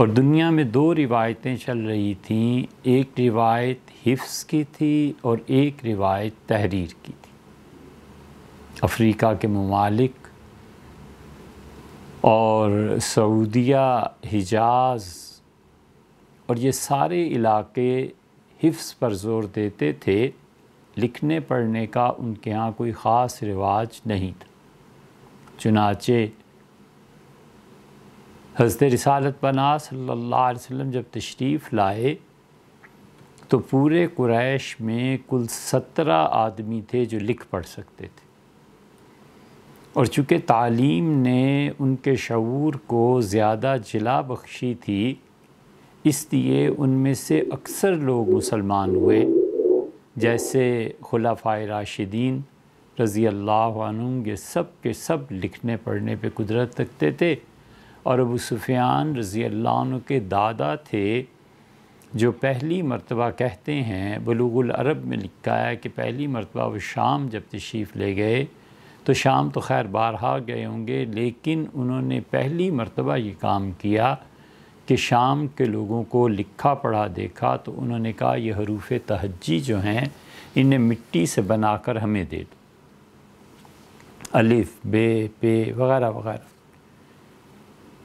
اور دنیا میں دو روایتیں چل رہی تھیں، ایک روایت حفظ کی تھی اور ایک روایت تحریر کی تھی۔ افریقہ کے ممالک اور سعودیہ، حجاز اور یہ سارے علاقے حفظ پر زور دیتے تھے، لکھنے پڑھنے کا ان کے ہاں کوئی خاص رواج نہیں تھا۔ چنانچہ حضرت رسالت پناہ صلی اللہ علیہ وسلم جب تشریف لائے تو پورے قریش میں کل 17 آدمی تھے جو لکھ پڑھ سکتے تھے، اور چونکہ تعلیم نے ان کے شعور کو زیادہ جلا بخشی تھی، اس لیے ان میں سے اکثر لوگ مسلمان ہوئے، جیسے خلفائے راشدین رضی اللہ عنہم، یہ سب کے سب لکھنے پڑھنے پہ قدرت رکھتے تھے۔ اور ابو سفیان رضی اللہ عنہ کے دادا تھے، جو پہلی مرتبہ کہتے ہیں، بلوغ العرب میں لکھا ہے کہ پہلی مرتبہ وہ شام جب تشریف لے گئے، تو شام تو خیر بارہا گئے ہوں گے، لیکن انہوں نے پہلی مرتبہ یہ کام کیا کہ شام کے لوگوں کو لکھا پڑھا دیکھا، تو انہوں نے کہا یہ حروف تہجی جو ہیں انہیں مٹی سے بنا کر ہمیں دے دو، الف، بے، پے وغیرہ وغیرہ۔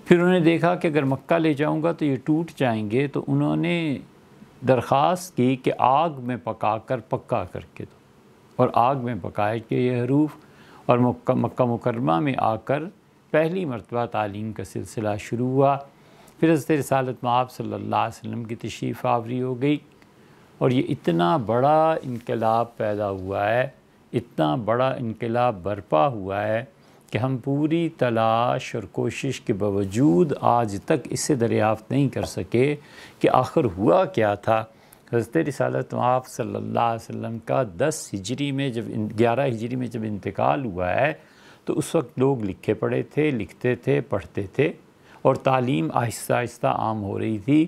پھر انہوں نے دیکھا کہ اگر مکہ لے جاؤں گا تو یہ ٹوٹ جائیں گے، تو انہوں نے درخواست کی کہ آگ میں پکا کر پکا کر کے دو، اور آگ میں پکائے کہ یہ حروف، اور مکہ مکرمہ میں آ کر پہلی مرتبہ تعلیم کا سلسلہ شروع ہوا۔ پھر حضرت رسالت مآب صلی اللہ علیہ وسلم کی تشریف آوری ہو گئی، اور یہ اتنا بڑا انقلاب پیدا ہوا ہے، اتنا بڑا انقلاب برپا ہوا ہے کہ ہم پوری تلاش اور کوشش کے باوجود آج تک اسے دریافت نہیں کر سکے کہ آخر ہوا کیا تھا۔ حضرت رسالت مآب صلی اللہ علیہ وسلم کا 11 ہجری میں جب انتقال ہوا ہے، تو اس وقت لوگ لکھے پڑھے تھے، لکھتے تھے، پڑھتے تھے، اور تعلیم آہستہ آہستہ عام ہو رہی تھی،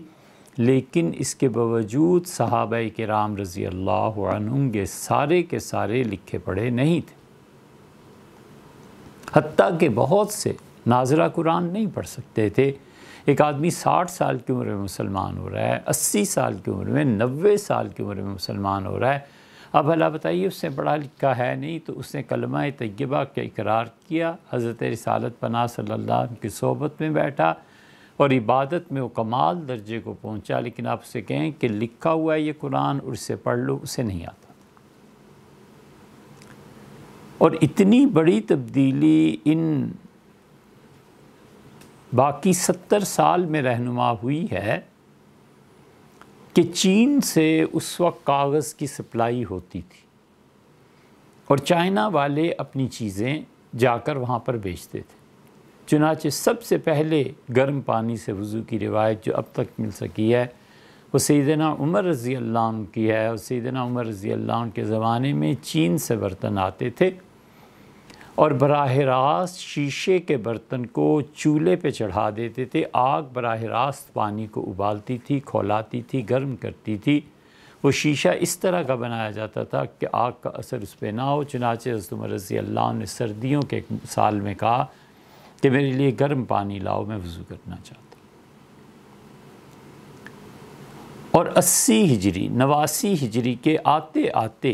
لیکن اس کے باوجود صحابہ کرام رضی اللہ عنہم یہ سارے کے سارے لکھے پڑھے نہیں تھے، حتیٰ کہ بہت سے ناظرہ قرآن نہیں پڑھ سکتے تھے۔ ایک آدمی 60 سال کی عمر میں مسلمان ہو رہا ہے، 80 سال کی عمر میں، 90 سال کی عمر میں مسلمان ہو رہا ہے۔ اب اللہ بتائیے، اس نے پڑھا لکھا ہے نہیں، تو اس نے کلمہ طیبہ کا اقرار کیا، حضرت رسالت پناہ صلی اللہ علیہ وسلم کی صحبت میں بیٹھا، اور عبادت میں وہ کمال درجے کو پہنچا، لیکن آپ سے کہیں کہ لکھا ہوا ہے یہ قرآن اور اسے پڑھ لو، اسے نہیں آتا۔ اور اتنی بڑی تبدیلی ان باقی 70 سال میں رہنما ہوئی ہے کہ چین سے اس وقت کاغذ کی سپلائی ہوتی تھی، اور چائنا والے اپنی چیزیں جا کر وہاں پر بیچتے تھے۔ چنانچہ سب سے پہلے گرم پانی سے وضو کی روایت جو اب تک مل سکی ہے، وہ سیدنا عمر رضی اللہ عنہ کی ہے، اور سیدنا عمر رضی اللہ عنہ کے زمانے میں چین سے برتن آتے تھے، اور براہ راست شیشے کے برتن کو چولہے پہ چڑھا دیتے تھے، آگ براہ راست پانی کو ابالتی تھی، کھولاتی تھی، گرم کرتی تھی۔ وہ شیشہ اس طرح کا بنایا جاتا تھا کہ آگ کا اثر اس پہ نہ ہو۔ چنانچہ حضرت عمر رضی اللہ عنہ نے سردیوں کے ایک سال میں کہا کہ میرے لیے گرم پانی لاؤ، میں وضو کرنا چاہتا ہوں۔ اور 80 ہجری 89 ہجری کے آتے آتے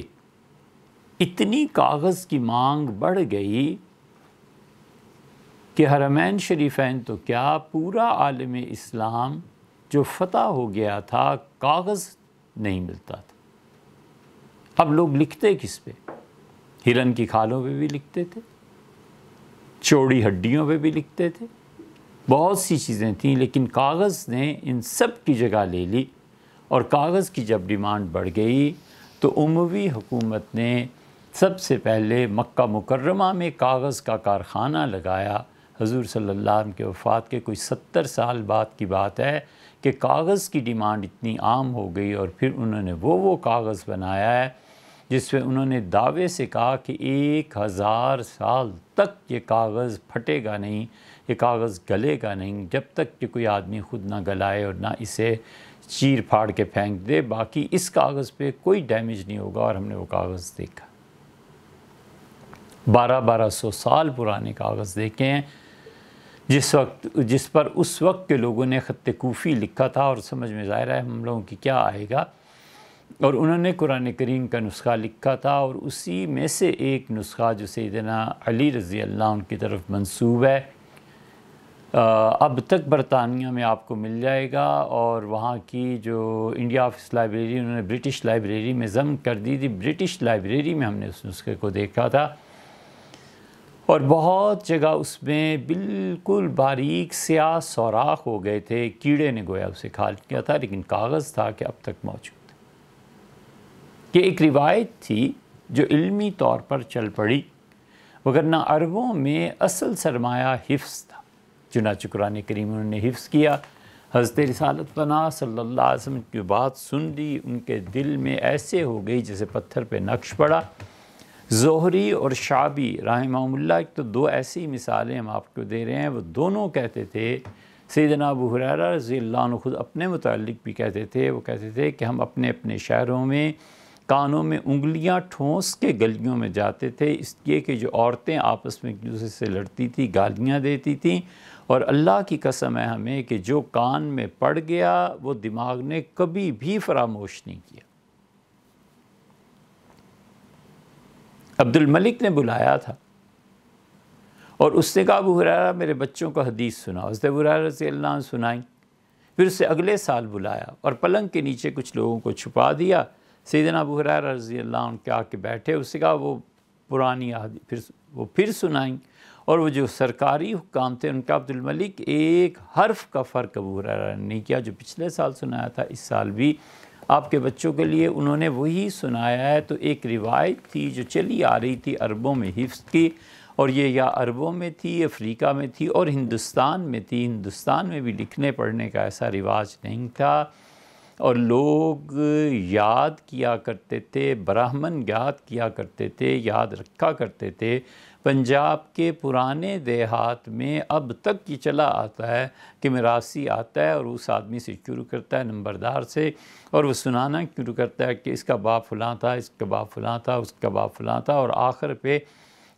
اتنی کاغذ کی مانگ بڑھ گئی کہ حرمین شریفین تو کیا، پورا عالم اسلام جو فتح ہو گیا تھا، کاغذ نہیں ملتا تھا۔ اب لوگ لکھتے کس پہ؟ ہرن کی کھالوں پہ بھی لکھتے تھے، چوڑی ہڈیوں پہ بھی لکھتے تھے، بہت سی چیزیں تھیں، لیکن کاغذ نے ان سب کی جگہ لے لی۔ اور کاغذ کی جب ڈیمانڈ بڑھ گئی تو اموی حکومت نے سب سے پہلے مکہ مکرمہ میں کاغذ کا کارخانہ لگایا۔ حضور صلی اللہ علیہ وسلم کے وفات کے کوئی 70 سال بعد کی بات ہے کہ کاغذ کی ڈیمانڈ اتنی عام ہو گئی، اور پھر انہوں نے وہ کاغذ بنایا ہے جس میں انہوں نے دعوے سے کہا کہ 1000 سال تک یہ کاغذ پھٹے گا نہیں، یہ کاغذ گلے گا نہیں، جب تک کہ کوئی آدمی خود نہ گلائے اور نہ اسے چیر پھاڑ کے پھینک دے، باقی اس کاغذ پہ کوئی ڈیمیج نہیں ہوگا۔ اور ہم نے وہ کاغذ دیکھا، 1200 سال پرانے کاغذ دیکھے ہیں۔ جس پر اس وقت کے لوگوں نے خط کوفی لکھا تھا، اور سمجھ میں ظاہر ہے ہم لوگوں کی کیا آئے گا، اور انہوں نے قرآن کریم کا نسخہ لکھا تھا، اور اسی میں سے ایک نسخہ جو سیدنا علی رضی اللہ عنہ کی طرف منسوب ہے، اب تک برطانیہ میں آپ کو مل جائے گا، اور وہاں کی جو انڈیا آفس لائبریری انہوں نے برٹش لائبریری میں ضم کر دی تھی، برٹش لائبریری میں ہم نے اس نسخے کو دیکھا تھا، اور بہت جگہ اس میں بالکل باریک سیاہ سوراخ ہو گئے تھے، کیڑے نے گویا اسے کھا لیا تھا، لیکن کاغذ تھا کہ اب تک موجود ہے۔ یہ ایک روایت تھی جو علمی طور پر چل پڑی، وگرنہ عربوں میں اصل سرمایہ حفظ تھا۔ چنانچہ قرآن کریم انہوں نے حفظ کیا۔ حضرت رسالت پناہ صلی اللہ علیہ وسلم کی بات سن لی، ان کے دل میں ایسے ہو گئی جیسے پتھر پہ نقش پڑا۔ زہری اور شعبی رحمہم اللہ، ایک تو دو ایسی مثالیں ہم آپ کو دے رہے ہیں، وہ دونوں کہتے تھے، سیدنا ابو ہریرہ رضی اللہ عنہ خود اپنے متعلق بھی کہتے تھے، وہ کہتے تھے کہ ہم اپنے اپنے شہروں میں کانوں میں انگلیاں ٹھونس کے گلیوں میں جاتے تھے، اس لیے کہ جو عورتیں آپس میں ایک دوسرے سے لڑتی تھیں، گالیاں دیتی تھیں، اور اللہ کی قسم ہے ہمیں کہ جو کان میں پڑ گیا وہ دماغ نے کبھی بھی فراموش نہیں کیا۔ عبد الملک نے بلایا تھا اور اس نے کہا ابو ہریرہ میرے بچوں کو حدیث سنا، حضرت ابو ہریرہ رضی اللہ عنہ سنائی۔ پھر اسے اگلے سال بلایا اور پلنگ کے نیچے کچھ لوگوں کو چھپا دیا۔ سیدنا ابو ہریرہ رضی اللہ عنہ کے آ کے بیٹھے، اس سے کہا وہ پرانی حدیث پھر سنائیں، اور وہ جو سرکاری حکام تھے ان کا عبد الملک ایک حرف کا فرق ابو ہریرہ نے نہیں کیا، جو پچھلے سال سنایا تھا اس سال بھی آپ کے بچوں کے لیے انہوں نے وہی سنایا ہے۔ تو ایک روایت تھی جو چلی آ رہی تھی عربوں میں حفظ کی، اور یہ یا عربوں میں تھی، افریقہ میں تھی، اور ہندوستان میں تھی۔ ہندوستان میں بھی لکھنے پڑھنے کا ایسا رواج نہیں تھا، اور لوگ یاد کیا کرتے تھے، براہمن یاد کیا کرتے تھے، یاد رکھا کرتے تھے۔ پنجاب کے پرانے دیہات میں اب تک یہ چلا آتا ہے کہ میراثی آتا ہے اور اس آدمی سے شروع کرتا ہے، نمبردار سے، اور وہ سنانا شروع کرتا ہے کہ اس کا باپ فلاں تھا، اس کا باپ فلاں تھا، اس کا باپ فلاں تھا، اور آخر پہ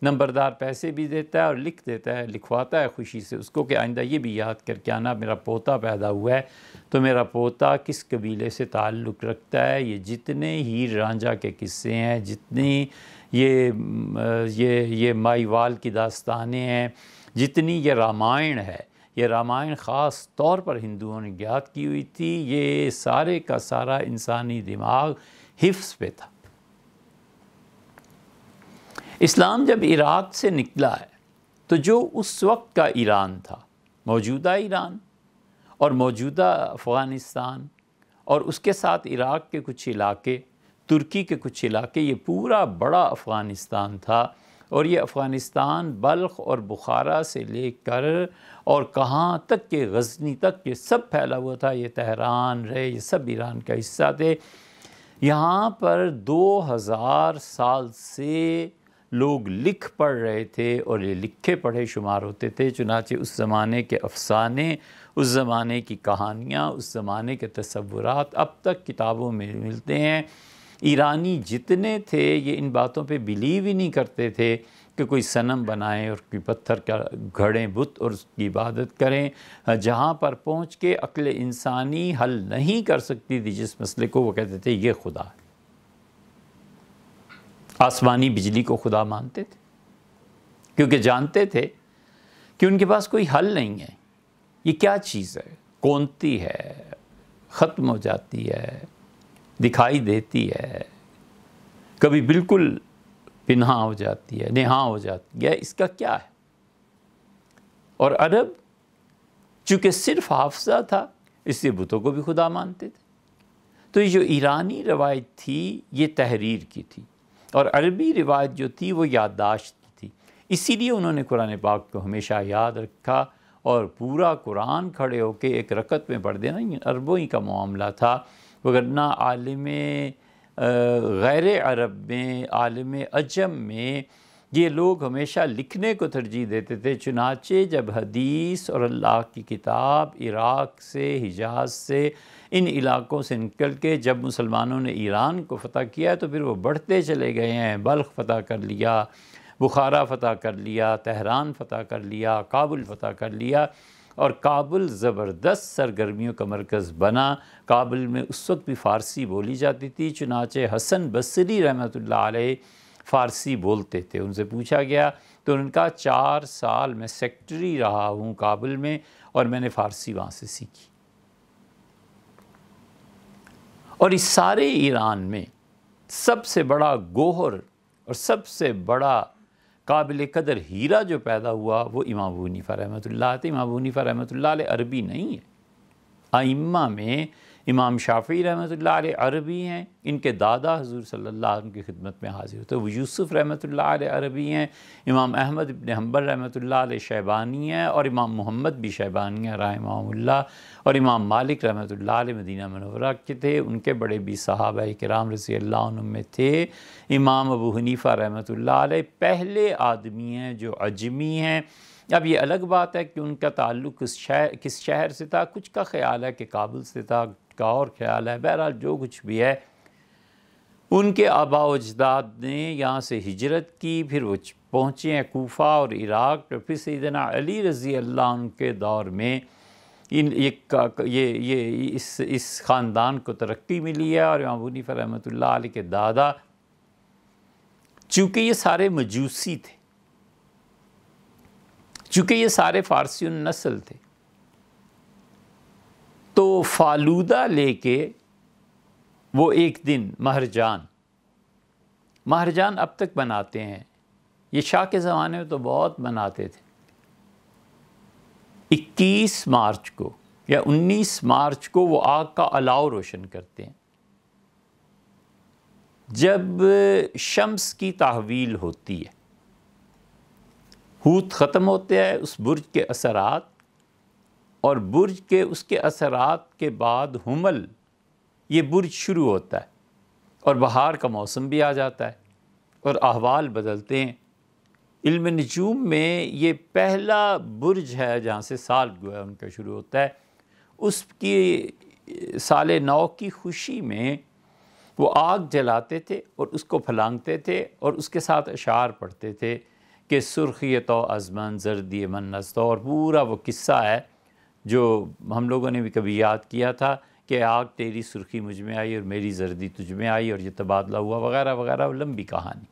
نمبردار پیسے بھی دیتا ہے اور لکھ دیتا ہے، لکھواتا ہے خوشی سے اس کو کہ آئندہ یہ بھی یاد کر کے آنا میرا پوتا پیدا ہوا ہے تو میرا پوتا کس قبیلے سے تعلق رکھتا ہے۔ یہ جتنے ہیر رانجھا کے قصے ہیں، جتنی یہ مائی وال کی داستانیں ہیں، جتنی یہ رامائن ہے، یہ رامائن خاص طور پر ہندوؤں نے یاد کی ہوئی تھی، یہ سارے کا سارا انسانی دماغ حفظ پہ تھا۔ اسلام جب عراق سے نکلا ہے تو جو اس وقت کا ایران تھا، موجودہ ایران اور موجودہ افغانستان، اور اس کے ساتھ عراق کے کچھ علاقے، ترکی کے کچھ علاقے، یہ پورا بڑا افغانستان تھا، اور یہ افغانستان بلخ اور بخارا سے لے کر اور کہاں تک کہ غزنی تک یہ سب پھیلا ہوا تھا، یہ تہران رہے، یہ سب ایران کا حصہ تھے۔ یہاں پر 2000 سال سے لوگ لکھ پڑھ رہے تھے اور یہ لکھے پڑھے شمار ہوتے تھے، چنانچہ اس زمانے کے افسانے، اس زمانے کی کہانیاں، اس زمانے کے تصورات اب تک کتابوں میں ملتے ہیں۔ ایرانی جتنے تھے یہ ان باتوں پہ بیلیو ہی نہیں کرتے تھے کہ کوئی صنم بنائیں اور کوئی پتھر کا گھڑیں بت اور اس کی عبادت کریں۔ جہاں پر پہنچ کے عقل انسانی حل نہیں کر سکتی تھی جس مسئلے کو، وہ کہتے تھے یہ خدا ہے۔ آسمانی بجلی کو خدا مانتے تھے کیونکہ جانتے تھے کہ ان کے پاس کوئی حل نہیں ہے، یہ کیا چیز ہے، کونتی ہے، ختم ہو جاتی ہے، دکھائی دیتی ہے، کبھی بالکل پنہاں ہو جاتی ہے، نہاں ہو جاتی ہے، اس کا کیا ہے۔ اور عرب چونکہ صرف حافظہ تھا اس لیے بتوں کو بھی خدا مانتے تھے۔ تو یہ جو ایرانی روایت تھی یہ تحریر کی تھی، اور عربی روایت جو تھی وہ یادداشت کی تھی، اسی لیے انہوں نے قرآن پاک کو ہمیشہ یاد رکھا، اور پورا قرآن کھڑے ہو کے ایک رکعت میں پڑھ دینا یہ عربوں ہی کا معاملہ تھا، وگرنہ عالم غیر عرب میں، عالم عجم میں یہ لوگ ہمیشہ لکھنے کو ترجیح دیتے تھے۔ چنانچہ جب حدیث اور اللہ کی کتاب عراق سے، حجاز سے، ان علاقوں سے نکل کے جب مسلمانوں نے ایران کو فتح کیا تو پھر وہ بڑھتے چلے گئے ہیں، بلخ فتح کر لیا، بخارا فتح کر لیا، تہران فتح کر لیا، کابل فتح کر لیا، اور کابل زبردست سرگرمیوں کا مرکز بنا۔ کابل میں اس وقت بھی فارسی بولی جاتی تھی، چنانچہ حسن بصری رحمۃ اللہ علیہ فارسی بولتے تھے۔ ان سے پوچھا گیا تو ان کا 4 سال میں سیکٹری رہا ہوں کابل میں، اور میں نے فارسی وہاں سے سیکھی۔ اور اس سارے ایران میں سب سے بڑا گوہر اور سب سے بڑا قابل قدر ہیرا جو پیدا ہوا وہ امام ابو حنیفہ رحمۃ اللہ تھے۔ امام ابو حنیفہ رحمۃ اللہ علیہ عربی نہیں ہے۔ ائمہ میں امام شافعی رحمۃ اللہ علیہ عربی ہیں، ان کے دادا حضور صلی اللہ علیہ وسلم کی خدمت میں حاضر ہوتے، وہ یوسف رحمۃ اللہ علیہ عربی ہیں، امام احمد ابن حنبل رحمۃ اللہ علیہ شیبانی ہیں، اور امام محمد بھی شیبانی ہیں رحمہ اللہ، اور امام مالک رحمۃ اللہ علیہ مدینہ منورہ کے تھے، ان کے بڑے بھی صحابہ کرام رضی اللہ عنہم میں تھے۔ امام ابو حنیفہ رحمۃ اللہ علیہ پہلے آدمی ہیں جو عجمی ہیں۔ اب یہ الگ بات ہے کہ ان کا تعلق کس شہر سے تھا، کچھ کا خیال ہے کہ کابل سے تھا، کا اور خیال ہے، بہرحال جو کچھ بھی ہے، ان کے آباء و اجداد نے یہاں سے ہجرت کی، پھر وہ پہنچے ہیں کوفہ اور عراق، پھر سیدنا علی رضی اللہ عنہ کے دور میں اس خاندان کو ترقی ملی ہے، اور امام ابو حنیفہ رحمۃ اللہ علیہ کے دادا چونکہ یہ سارے مجوسی تھے، چونکہ یہ سارے فارسی النسل تھے، تو فالودہ لے کے وہ ایک دن مہرجان اب تک بناتے ہیں، یہ شاہ کے زمانے میں تو بہت بناتے تھے۔ 21 مارچ کو یا 19 مارچ کو وہ آگ کا الاؤ روشن کرتے ہیں۔ جب شمس کی تحویل ہوتی ہے، ہوت ختم ہوتے ہیں اس برج کے اثرات، اور برج کے اس کے اثرات کے بعد حمل، یہ برج شروع ہوتا ہے، اور بہار کا موسم بھی آ جاتا ہے، اور احوال بدلتے ہیں۔ علم نجوم میں یہ پہلا برج ہے جہاں سے سال گویا ان کا شروع ہوتا ہے۔ اس کی سال نو کی خوشی میں وہ آگ جلاتے تھے اور اس کو پھلانگتے تھے، اور اس کے ساتھ اشعار پڑھتے تھے کہ سرخی تو ازمن زردی من نستو، اور پورا وہ قصہ ہے جو ہم لوگوں نے بھی کبھی یاد کیا تھا کہ آگ تیری سرخی مجھ میں آئی اور میری زردی تجھ میں آئی، اور یہ تبادلہ ہوا وغیرہ وغیرہ، لمبی کہانی۔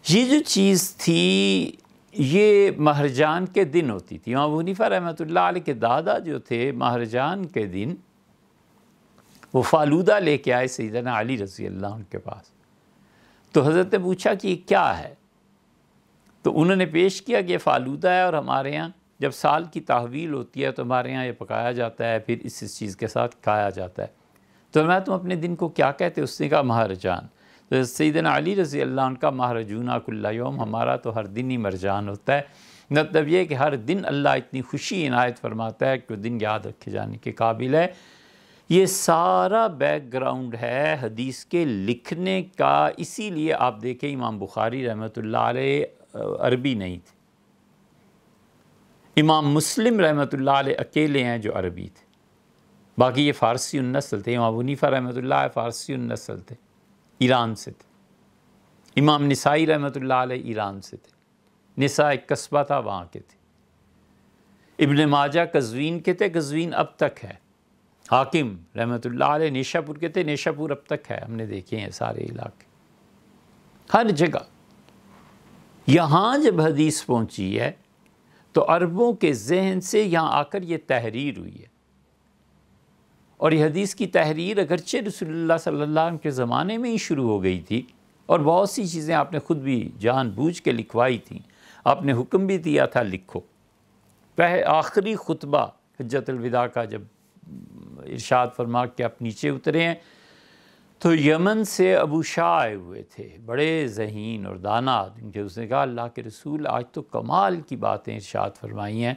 یہ جو چیز تھی یہ مہرجان کے دن ہوتی تھی۔ امام ابو حنیفہ رحمۃ اللہ علیہ کے دادا جو تھے مہرجان کے دن وہ فالودہ لے کے آئے سیدنا علی رضی اللہ عنہ کے پاس، تو حضرت نے پوچھا کہ یہ کیا ہے، تو انہوں نے پیش کیا کہ یہ فالودہ ہے، اور ہمارے یہاں جب سال کی تحویل ہوتی ہے تو ہمارے یہاں یہ پکایا جاتا ہے، پھر اس چیز کے ساتھ کھایا جاتا ہے۔ تو میں تم اپنے دن کو کیا کہتے؟ اس نے کہا مہرجان۔ تو سیدنا علی رضی اللہ عنہ کا مہرجونہ کل یوم، ہمارا تو ہر دن ہی مرجان ہوتا ہے۔ مطلب یہ کہ ہر دن اللہ اتنی خوشی عنایت فرماتا ہے کہ وہ دن یاد رکھے جانے کے قابل ہے۔ یہ سارا بیک گراؤنڈ ہے حدیث کے لکھنے کا، اسی لیے آپ دیکھیں امام بخاری رحمۃ اللہ علیہ عربی نہیں تھے، امام مسلم رحمۃ اللہ علیہ اکیلے ہیں جو عربی تھے، باقی یہ فارسی النسل تھے۔ امام ابو حنیفہ رحمۃ اللہ علیہ فارسی النسل تھے، ایران سے تھے۔ امام نسائی رحمۃ اللہ علیہ ایران سے تھے، نساء ایک قصبہ تھا وہاں کے تھے۔ ابن ماجہ قزوین کے تھے، قزوین اب تک ہے۔ حاکم رحمۃ اللہ علیہ نیشا پور کے تھے، نیشا پور اب تک ہے، ہم نے دیکھے ہیں سارے علاقے، ہر جگہ۔ یہاں جب حدیث پہنچی ہے تو عربوں کے ذہن سے یہاں آ کر یہ تحریر ہوئی ہے، اور یہ حدیث کی تحریر اگرچہ رسول اللہ صلی اللہ علیہ وسلم کے زمانے میں ہی شروع ہو گئی تھی، اور بہت سی چیزیں آپ نے خود بھی جان بوجھ کے لکھوائی تھیں، آپ نے حکم بھی دیا تھا لکھو۔ آخری خطبہ حجۃ الوداع کا جب ارشاد فرما کے آپ نیچے اترے ہیں تو یمن سے ابو شاہ آئے ہوئے تھے، بڑے ذہین اور دانا آدمی تھے۔ اس نے کہا اللہ کے رسول آج تو کمال کی باتیں ارشاد فرمائی ہیں،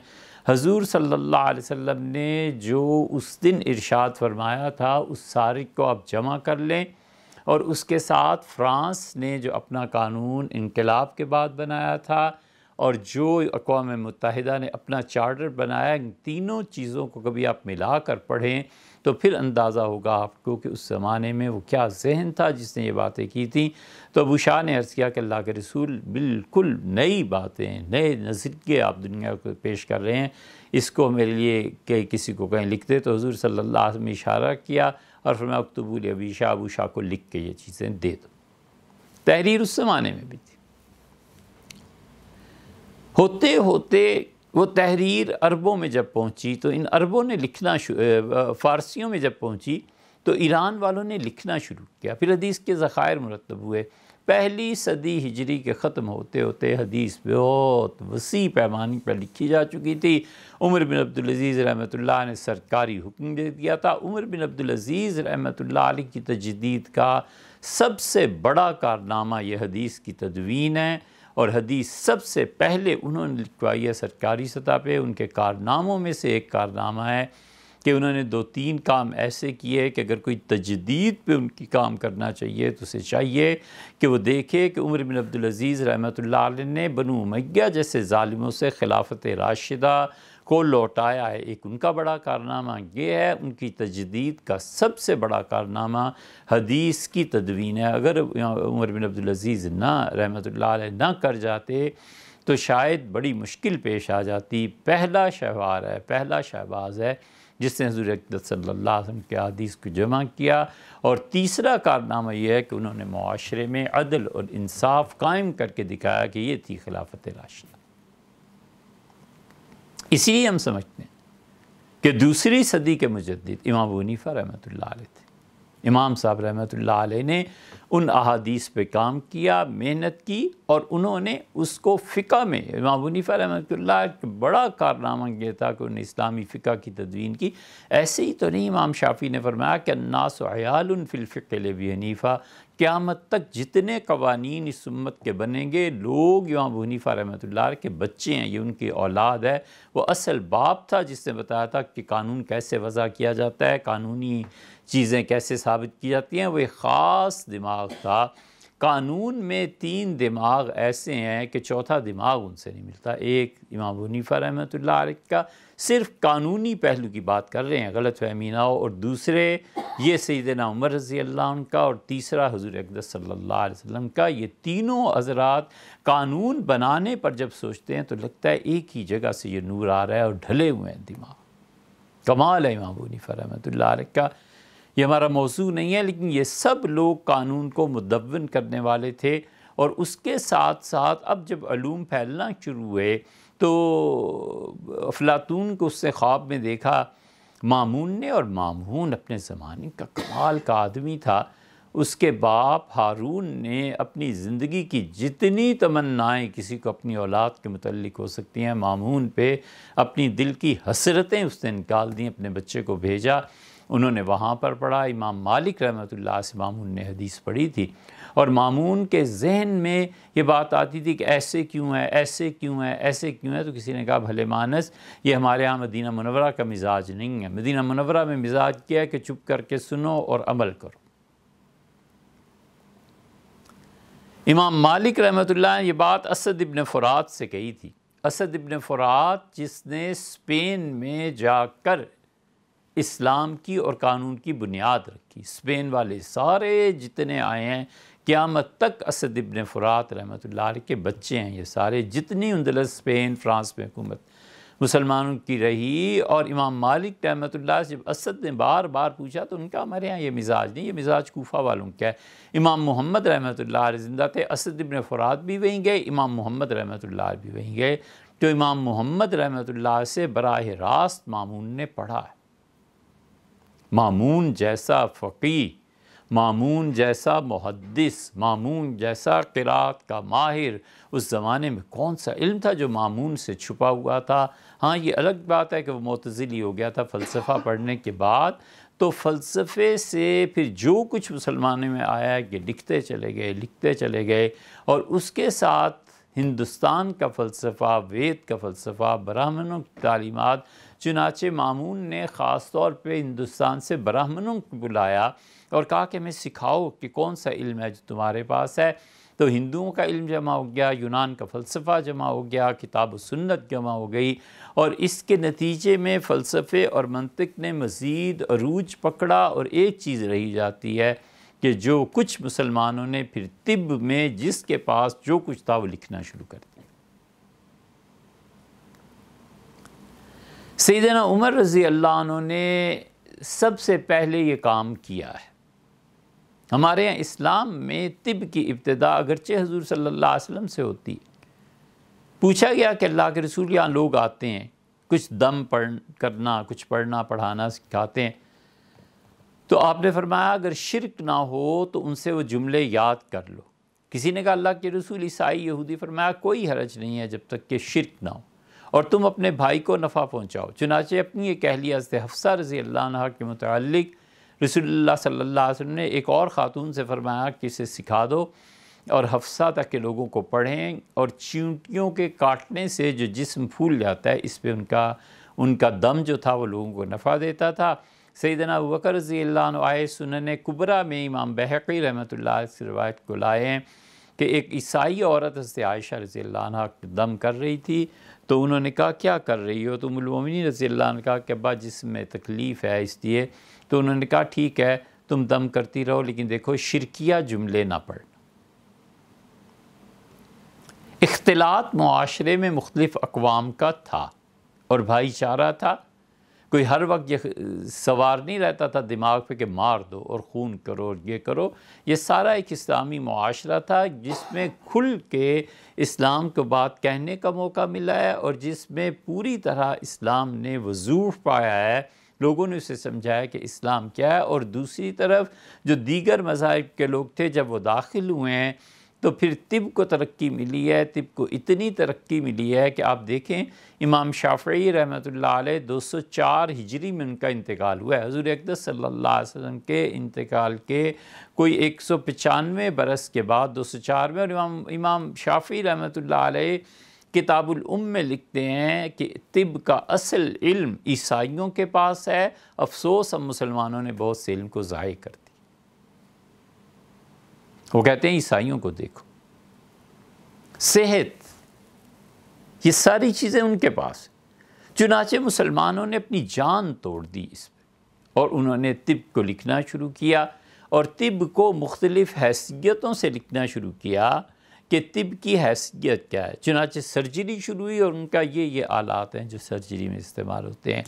حضور صلی اللہ علیہ وسلم نے جو اس دن ارشاد فرمایا تھا اس سارے کو آپ جمع کر لیں، اور اس کے ساتھ فرانس نے جو اپنا قانون انقلاب کے بعد بنایا تھا، اور جو اقوام متحدہ نے اپنا چارٹر بنایا، ان تینوں چیزوں کو کبھی آپ ملا کر پڑھیں تو پھر اندازہ ہوگا آپ کو کہ اس زمانے میں وہ کیا ذہن تھا جس نے یہ باتیں کی تھیں۔ تو ابو شاہ نے عرض کیا کہ اللہ کے رسول بالکل نئی باتیں، نئے نظریے آپ دنیا کو پیش کر رہے ہیں، اس کو میرے لیے کہ کسی کو کہیں لکھ دے۔ تو حضور صلی اللہ علیہ وسلم نے اشارہ کیا اور فرمایا اکتبوا لابی شاہ، ابو شاہ کو لکھ کے یہ چیزیں دے دو۔ تحریر اس زمانے میں بھی تھی۔ ہوتے ہوتے وہ تحریر عربوں میں جب پہنچی تو ان عربوں نے لکھنا فارسیوں میں جب پہنچی تو ایران والوں نے لکھنا شروع کیا۔ پھر حدیث کے ذخائر مرتب ہوئے۔ پہلی صدی ہجری کے ختم ہوتے ہوتے حدیث بہت وسیع پیمانے پر لکھی جا چکی تھی۔ عمر بن عبدالعزیز رحمۃ اللہ نے سرکاری حکم دے دیا تھا۔ عمر بن عبدالعزیز رحمۃ اللہ علیہ کی تجدید کا سب سے بڑا کارنامہ یہ حدیث کی تدوین ہے، اور حدیث سب سے پہلے انہوں نے لکھوائی ہے سرکاری سطح پہ۔ ان کے کارناموں میں سے ایک کارنامہ ہے کہ انہوں نے 2-3 کام ایسے کیے کہ اگر کوئی تجدید پہ ان کی کام کرنا چاہیے تو اسے چاہیے کہ وہ دیکھے کہ عمر بن عبدالعزیز رحمۃ اللہ علیہ نے بنو امیہ جیسے ظالموں سے خلافت راشدہ کو لوٹایا ہے۔ ایک ان کا بڑا کارنامہ یہ ہے۔ ان کی تجدید کا سب سے بڑا کارنامہ حدیث کی تدوین ہے۔ اگر عمر بن عبدالعزیز رحمۃ اللہ علیہ نہ کر جاتے تو شاید بڑی مشکل پیش آ جاتی۔ پہلا شہباز ہے جس نے حضور اقدس صلی اللہ علیہ وسلم کے حدیث کو جمع کیا، اور تیسرا کارنامہ یہ ہے کہ انہوں نے معاشرے میں عدل اور انصاف قائم کر کے دکھایا کہ یہ تھی خلافت راشدہ۔ اسی لیے ہم سمجھتے ہیں کہ دوسری صدی کے مجدد امام ابو حنیفہ رحمۃ اللہ علیہ تھے۔ امام صاحب رحمۃ اللہ علیہ نے ان احادیث پہ کام کیا، محنت کی، اور انہوں نے اس کو فقہ میں، امام ابو حنیفہ رحمۃ اللہ کا بڑا کارنامہ یہ تھا کہ انہوں نے اسلامی فقہ کی تدوین کی۔ ایسے ہی تو نہیں، امام شافعی نے فرمایا کہ الناس عیال فی الفقہ لابی حنیفہ، قیامت تک جتنے قوانین اس امت کے بنیں گے لوگ امام ابو حنیفہ رحمۃ اللہ کے بچے ہیں، یہ ان کی اولاد ہے۔ وہ اصل باپ تھا جس نے بتایا تھا کہ قانون کیسے وضع کیا جاتا ہے، قانونی چیزیں کیسے ثابت کی جاتی ہیں۔ وہ ایک خاص دماغ تھا۔ قانون میں 3 دماغ ایسے ہیں کہ چوتھا دماغ ان سے نہیں ملتا۔ ایک امام ابو حنیفہ رحمۃ اللہ علیہ کا صرف قانونی پہلو کی بات کر رہے ہیں، غلط فہمی نہ ہو، اور دوسرے یہ سیدنا عمر رضی اللہ عنہ کا، اور تیسرا حضور اقدس صلی اللہ علیہ وسلم کا۔ یہ تینوں حضرات قانون بنانے پر جب سوچتے ہیں تو لگتا ہے ایک ہی جگہ سے یہ نور آ رہا ہے، اور ڈھلے ہوئے ہیں دماغ۔ کمال ہے امام ابو حنیفہ رحمۃ اللہ علیہ کا۔ یہ ہمارا موضوع نہیں ہے، لیکن یہ سب لوگ قانون کو مدون کرنے والے تھے، اور اس کے ساتھ ساتھ اب جب علوم پھیلنا شروع ہوئے تو افلاطون کو اس سے خواب میں دیکھا مامون نے، اور مامون اپنے زمانے کا کمال کا آدمی تھا۔ اس کے باپ ہارون نے اپنی زندگی کی جتنی تمنائیں کسی کو اپنی اولاد کے متعلق ہو سکتی ہیں، مامون پہ اپنی دل کی حسرتیں اس نے نکال دیں، اپنے بچے کو بھیجا۔ انہوں نے وہاں پر پڑھا۔ امام مالک رحمۃ اللہ سے مامون نے حدیث پڑھی تھی، اور مامون کے ذہن میں یہ بات آتی تھی کہ ایسے کیوں ہے، ایسے کیوں ہے، ایسے کیوں ہے۔ تو کسی نے کہا بھلے مانس، یہ ہمارے ہاں مدینہ منورہ کا مزاج نہیں ہے۔ مدینہ منورہ میں مزاج کیا ہے کہ چپ کر کے سنو اور عمل کرو۔ امام مالک رحمۃ اللہ نے یہ بات اسد ابن فرات سے کہی تھی۔ اسد ابن فرات جس نے اسپین میں جا کر اسلام کی اور قانون کی بنیاد رکھی۔ اسپین والے سارے جتنے آئے ہیں قیامت تک اسد ابن فرات رحمۃ اللہ علیہ کے بچے ہیں۔ یہ سارے جتنی اندلس، اسپین، فرانس میں حکومت مسلمانوں کی رہی، اور امام مالک رحمۃ اللہ سے جب اسد نے بار بار پوچھا تو ان کا ہمارے ہاں یہ مزاج نہیں، یہ مزاج کوفہ والوں کا ہے۔ امام محمد رحمۃ اللہ علیہ زندہ تھے، اسد ابن فرات بھی وہیں گئے، امام محمد رحمۃ اللہ بھی وہیں گئے۔ تو امام محمد رحمۃ اللہ سے براہ راست مامون نے پڑھا ہے۔ مامون جیسا فقیہ، مامون جیسا محدث، مامون جیسا قرات کا ماہر اس زمانے میں کون سا علم تھا جو مامون سے چھپا ہوا تھا؟ ہاں یہ الگ بات ہے کہ وہ معتزلی ہو گیا تھا فلسفہ پڑھنے کے بعد، تو فلسفے سے پھر جو کچھ مسلمانوں میں آیا ہے کہ لکھتے چلے گئے، اور اس کے ساتھ ہندوستان کا فلسفہ، وید کا فلسفہ، براہمنوں کی تعلیمات۔ چنانچہ مامون نے خاص طور پہ ہندوستان سے براہمنوں کو بلایا اور کہا کہ ہمیں سکھاؤ کہ کون سا علم ہے جو تمہارے پاس ہے۔ تو ہندوؤں کا علم جمع ہو گیا، یونان کا فلسفہ جمع ہو گیا، کتاب و سنت جمع ہو گئی، اور اس کے نتیجے میں فلسفے اور منطق نے مزید عروج پکڑا، اور ایک چیز رہی جاتی ہے کہ جو کچھ مسلمانوں نے پھر طب میں جس کے پاس جو کچھ تھا وہ لکھنا شروع کر دیا۔ سیدنا عمر رضی اللہ عنہ نے سب سے پہلے یہ کام کیا ہے۔ ہمارے یہاں اسلام میں طب کی ابتدا اگرچہ حضور صلی اللہ علیہ وسلم سے ہوتی ہے۔ پوچھا گیا کہ اللہ کے رسول یہاں لوگ آتے ہیں، کچھ دم کرنا، کچھ پڑھنا پڑھانا سکھاتے ہیں، تو آپ نے فرمایا اگر شرک نہ ہو تو ان سے وہ جملے یاد کر لو۔ کسی نے کہا اللہ کے رسول عیسائی یہودی، فرمایا کوئی حرج نہیں ہے جب تک کہ شرک نہ ہو، اور تم اپنے بھائی کو نفع پہنچاؤ۔ چنانچہ اپنی یہ کہلیہ حضرت حفصہ رضی اللہ عنہ کے متعلق رسول اللہ صلی اللہ علیہ وسلم نے ایک اور خاتون سے فرمایا کہ اسے سکھا دو، اور حفصہ تک کے لوگوں کو پڑھیں، اور چیونٹیوں کے کاٹنے سے جو جسم پھول جاتا ہے اس پہ ان کا دم جو تھا وہ لوگوں کو نفع دیتا تھا۔ سیدنا ابوبکر رضی اللہ عنہ آئے سنن کبریٰ میں امام بہقی رحمۃ اللہ علیہ سے روایت کو لائے ہیں کہ ایک عیسائی عورت حضرت عائشہ رضی اللہ عنہ دم کر رہی تھی، تو انہوں نے کہا کیا کر رہی ہو؟ تو ام المومنین رضی اللہ عنہ نے کہا کہ ابا جسم میں تکلیف ہے اس لیے۔ تو انہوں نے کہا ٹھیک ہے تم دم کرتی رہو، لیکن دیکھو شرکیہ جملے نہ پڑھنا۔ اختلاط معاشرے میں مختلف اقوام کا تھا اور بھائی چارہ تھا، کوئی ہر وقت یہ سوار نہیں رہتا تھا دماغ پہ کہ مار دو اور خون کرو اور یہ کرو۔ یہ سارا ایک اسلامی معاشرہ تھا جس میں کھل کے اسلام کو بات کہنے کا موقع ملا ہے، اور جس میں پوری طرح اسلام نے وضوح پایا ہے، لوگوں نے اسے سمجھایا کہ اسلام کیا ہے۔ اور دوسری طرف جو دیگر مذاہب کے لوگ تھے جب وہ داخل ہوئے ہیں تو پھر طب کو ترقی ملی ہے، طب کو اتنی ترقی ملی ہے کہ آپ دیکھیں امام شافعی رحمۃ اللہ علیہ 204 ہجری میں ان کا انتقال ہوا ہے۔ حضور اقدس صلی اللہ علیہ وسلم کے انتقال کے کوئی 195 برس کے بعد 204 میں، اور امام شافعی رحمۃ اللہ علیہ کتاب الام میں لکھتے ہیں کہ طب کا اصل علم عیسائیوں کے پاس ہے، افسوس ہم مسلمانوں نے بہت سے علم کو ضائع کر دیا۔ وہ کہتے ہیں عیسائیوں کو دیکھو، صحت، یہ ساری چیزیں ان کے پاس، چنانچہ مسلمانوں نے اپنی جان توڑ دی اس پہ، اور انہوں نے طب کو لکھنا شروع کیا، اور طب کو مختلف حیثیتوں سے لکھنا شروع کیا کہ طب کی حیثیت کیا ہے۔ چنانچہ سرجری شروع ہوئی، اور ان کا یہ آلات ہیں جو سرجری میں استعمال ہوتے ہیں۔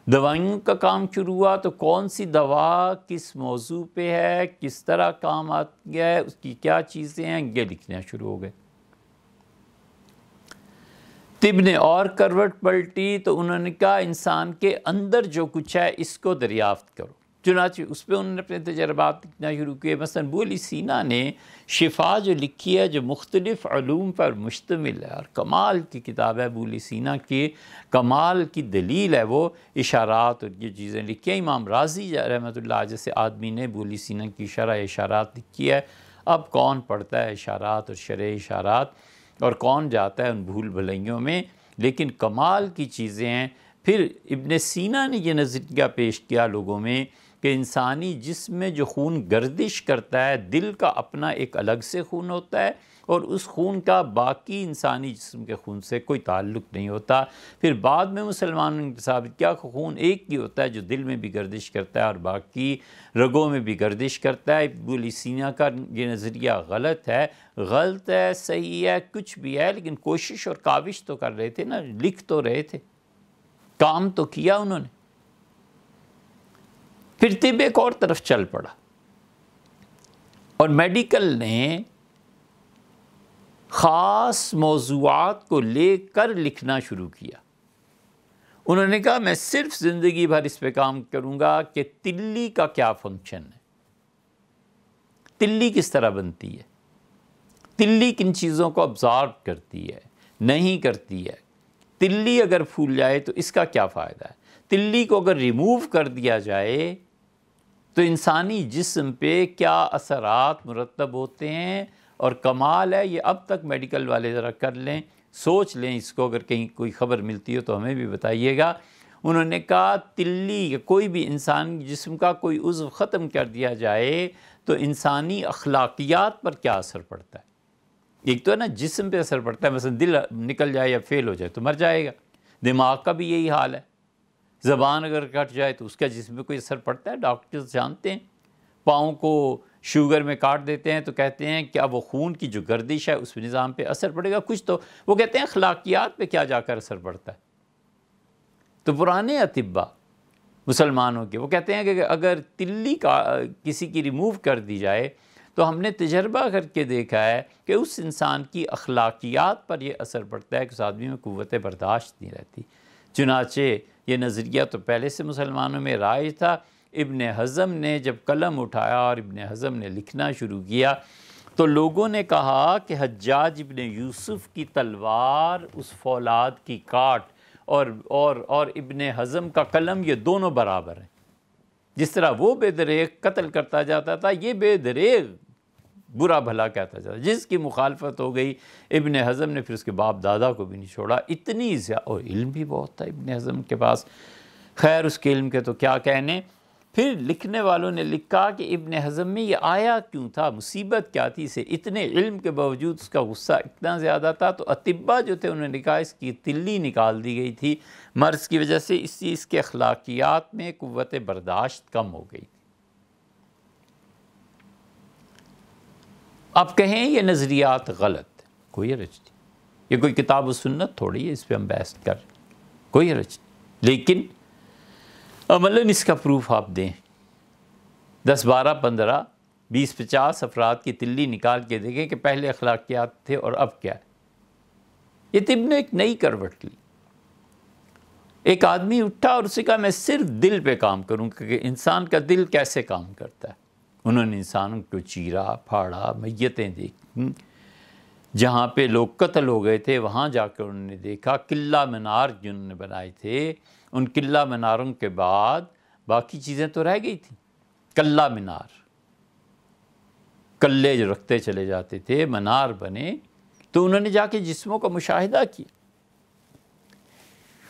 دوائیوں کا کام شروع ہوا تو کون سی دوا کس موضوع پہ ہے، کس طرح کام آتی ہے، اس کی کیا چیزیں ہیں، یہ لکھنا شروع ہو گئے۔ طب نے اور کروٹ پلٹی تو انہوں نے کہا انسان کے اندر جو کچھ ہے اس کو دریافت کرو۔ چنانچہ اس پہ انہوں نے اپنے تجربات لکھنا شروع کیے۔ مثلاً ابو علی سینا نے شفا جو لکھی ہے جو مختلف علوم پر مشتمل ہے، اور کمال کی کتاب ہے ابو علی سینا کی، کمال کی دلیل ہے وہ، اشارات اور یہ چیزیں لکھی ہیں۔ امام رازی رحمۃ اللہ جیسے آدمی نے ابو علی سینا کی شرح اشارات لکھی ہے۔ اب کون پڑھتا ہے اشارات اور شرح اشارات، اور کون جاتا ہے ان بھول بھلائیوں میں، لیکن کمال کی چیزیں ہیں۔ پھر ابن سینا نے یہ نظریہ پیش کیا لوگوں میں کہ انسانی جسم میں جو خون گردش کرتا ہے، دل کا اپنا ایک الگ سے خون ہوتا ہے، اور اس خون کا باقی انسانی جسم کے خون سے کوئی تعلق نہیں ہوتا۔ پھر بعد میں مسلمانوں نے ثابت کیا کہ خون ایک ہی ہوتا ہے جو دل میں بھی گردش کرتا ہے اور باقی رگوں میں بھی گردش کرتا ہے۔ ابو علی سینا کا یہ نظریہ غلط ہے، صحیح ہے، کچھ بھی ہے، لیکن کوشش اور کاوش تو کر رہے تھے نا، لکھ تو رہے تھے، کام تو کیا انہوں نے۔ پھر طب ایک اور طرف چل پڑا، اور میڈیکل نے خاص موضوعات کو لے کر لکھنا شروع کیا۔ انہوں نے کہا میں صرف زندگی بھر اس پہ کام کروں گا کہ تلی کا کیا فنکشن ہے، تلی کس طرح بنتی ہے، تلی کن چیزوں کو ابزارب کرتی ہے، نہیں کرتی ہے، تلی اگر پھول جائے تو اس کا کیا فائدہ ہے، تلی کو اگر ریموو کر دیا جائے تو انسانی جسم پہ کیا اثرات مرتب ہوتے ہیں۔ اور کمال ہے یہ، اب تک میڈیکل والے ذرا کر لیں، سوچ لیں اس کو، اگر کہیں کوئی خبر ملتی ہو تو ہمیں بھی بتائیے گا۔ انہوں نے کہا تلی یا کوئی بھی انسانی جسم کا کوئی عضو ختم کر دیا جائے تو انسانی اخلاقیات پر کیا اثر پڑتا ہے۔ ایک تو ہے نا جسم پہ اثر پڑتا ہے، مثلا دل نکل جائے یا فیل ہو جائے تو مر جائے گا، دماغ کا بھی یہی حال ہے، زبان اگر کٹ جائے تو اس کا جسم پہ کوئی اثر پڑتا ہے، ڈاکٹرز جانتے ہیں۔ پاؤں کو شوگر میں کاٹ دیتے ہیں تو کہتے ہیں کہ اب وہ خون کی جو گردش ہے اس نظام پہ اثر پڑے گا، کچھ تو وہ کہتے ہیں اخلاقیات پہ کیا جا کر اثر پڑتا ہے۔ تو پرانے اطباء مسلمانوں کے وہ کہتے ہیں کہ اگر تلی کا کسی کی ریموو کر دی جائے تو ہم نے تجربہ کر کے دیکھا ہے کہ اس انسان کی اخلاقیات پر یہ اثر پڑتا ہے کہ اس آدمی میں قوت برداشت نہیں رہتی۔ چنانچہ یہ نظریہ تو پہلے سے مسلمانوں میں رائج تھا۔ ابن حزم نے جب قلم اٹھایا اور ابن حزم نے لکھنا شروع کیا تو لوگوں نے کہا کہ حجاج ابن یوسف کی تلوار اس فولاد کی کاٹ اور ابن حزم کا قلم یہ دونوں برابر ہیں۔ جس طرح وہ بے دریغ قتل کرتا جاتا تھا، یہ بے دریغ برا بھلا کہتا جاتا، جس کی مخالفت ہو گئی ابن حزم نے پھر اس کے باپ دادا کو بھی نہیں چھوڑا۔ اتنی زیادہ، اور علم بھی بہت تھا ابن حزم کے پاس، خیر اس کے علم کے تو کیا کہنے۔ پھر لکھنے والوں نے لکھا کہ ابن حزم میں یہ آیا کیوں تھا، مصیبت کیا تھی اسے، اتنے علم کے باوجود اس کا غصہ اتنا زیادہ تھا۔ تو اطباء جو تھے انہوں نے کہا اس کی تلی نکال دی گئی تھی مرض کی وجہ سے، اس چیز کے اخلاقیات میں قوت برداشت کم ہو گئی۔ اب کہیں یہ نظریات غلط، کوئی حرج نہیں، یہ کوئی کتاب و سنت تھوڑی ہے اس پہ ہم بحث کر، کوئی حرج نہیں، لیکن عملاً اس کا پروف آپ دیں۔ 10 12 15 20 50 افراد کی تلی نکال کے دیکھیں کہ پہلے اخلاقیات تھے اور اب کیا ہے۔ یہ طب نے ایک نئی کروٹ لی۔ ایک آدمی اٹھا اور اسے کہا میں صرف دل پہ کام کروں کہ انسان کا دل کیسے کام کرتا ہے۔ انہوں نے انسانوں کو چیرا پھاڑا، میتیں دیکھیں، جہاں پہ لوگ قتل ہو گئے تھے وہاں جا کر انہوں نے دیکھا قلعہ مینار جنہوں نے بنائے تھے، ان قلعہ میناروں کے بعد باقی چیزیں تو رہ گئی تھیں۔ قلعہ مینار، قلعے جو رکھتے چلے جاتے تھے، مینار بنے، تو انہوں نے جا کے جسموں کا مشاہدہ کیا۔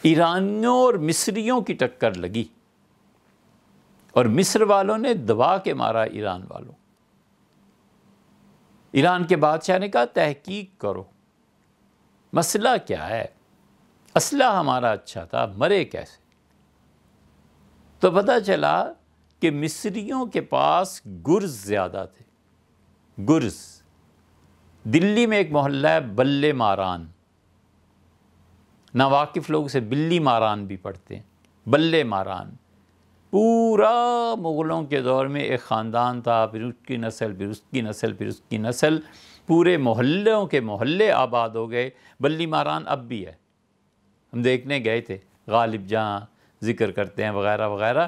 ایرانیوں اور مصریوں کی ٹکر لگی اور مصر والوں نے دبا کے مارا ایران والوں۔ ایران کے بادشاہ نے کہا تحقیق کرو، مسئلہ کیا ہے، اسلحہ ہمارا اچھا تھا، مرے کیسے؟ تو پتہ چلا کہ مصریوں کے پاس گرز زیادہ تھے، گرز۔ دلی میں ایک محلہ ہے بلے ماران، ناواقف لوگ اسے بلی ماران بھی پڑھتے ہیں، بلے ماران۔ پورا مغلوں کے دور میں ایک خاندان تھا، پھر اس کی نسل، پھر اس کی نسل، پھر اس کی نسل، پورے محلوں کے محلے آباد ہو گئے۔ بلی ماران اب بھی ہے، ہم دیکھنے گئے تھے، غالب جہاں ذکر کرتے ہیں وغیرہ وغیرہ۔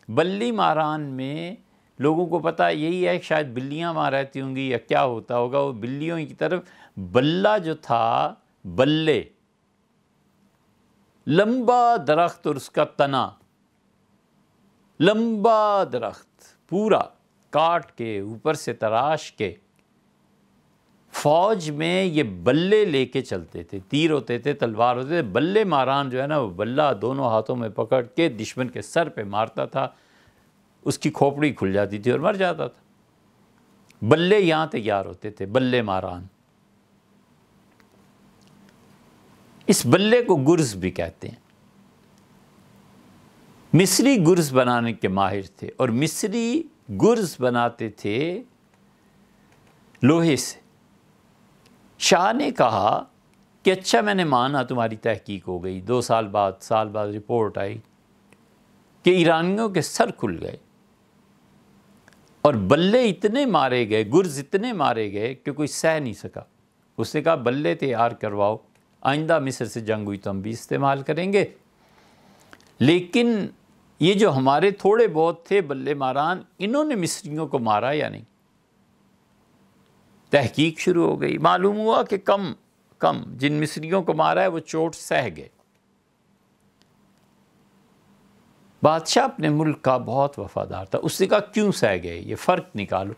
بلی ماران میں لوگوں کو پتہ یہی ہے کہ شاید بلیاں وہاں رہتی ہوں گی یا کیا ہوتا ہوگا، وہ بلیوں کی طرف بلہ جو تھا، بلے، لمبا درخت اور اس کا تنا، لمبا درخت پورا کاٹ کے اوپر سے تراش کے، فوج میں یہ بلے لے کے چلتے تھے، تیر ہوتے تھے، تلوار ہوتے تھے۔ بلے ماران جو ہے نا، وہ بلہ دونوں ہاتھوں میں پکڑ کے دشمن کے سر پہ مارتا تھا، اس کی کھوپڑی کھل جاتی تھی اور مر جاتا تھا۔ بلے یہاں تیار ہوتے تھے، بلے ماران۔ اس بلے کو گرز بھی کہتے ہیں۔ مصری گرز بنانے کے ماہر تھے، اور مصری گرز بناتے تھے لوہے سے۔ شاہ نے کہا کہ اچھا میں نے مانا تمہاری تحقیق ہو گئی، 2 سال بعد رپورٹ آئی کہ ایرانیوں کے سر کھل گئے اور بلے اتنے مارے گئے، گرز اتنے مارے گئے کہ کوئی سہ نہیں سکا۔ اس نے کہا بلے تیار کرواؤ، آئندہ مصر سے جنگ ہوئی تو ہم بھی استعمال کریں گے۔ لیکن یہ جو ہمارے تھوڑے بہت تھے بلے ماران، انہوں نے مصریوں کو مارا یا نہیں؟ تحقیق شروع ہو گئی، معلوم ہوا کہ کم جن مصریوں کو مارا ہے وہ چوٹ سہ گئے۔ بادشاہ اپنے ملک کا بہت وفادار تھا، اس نے کہا کیوں سہ گئے، یہ فرق نکالو۔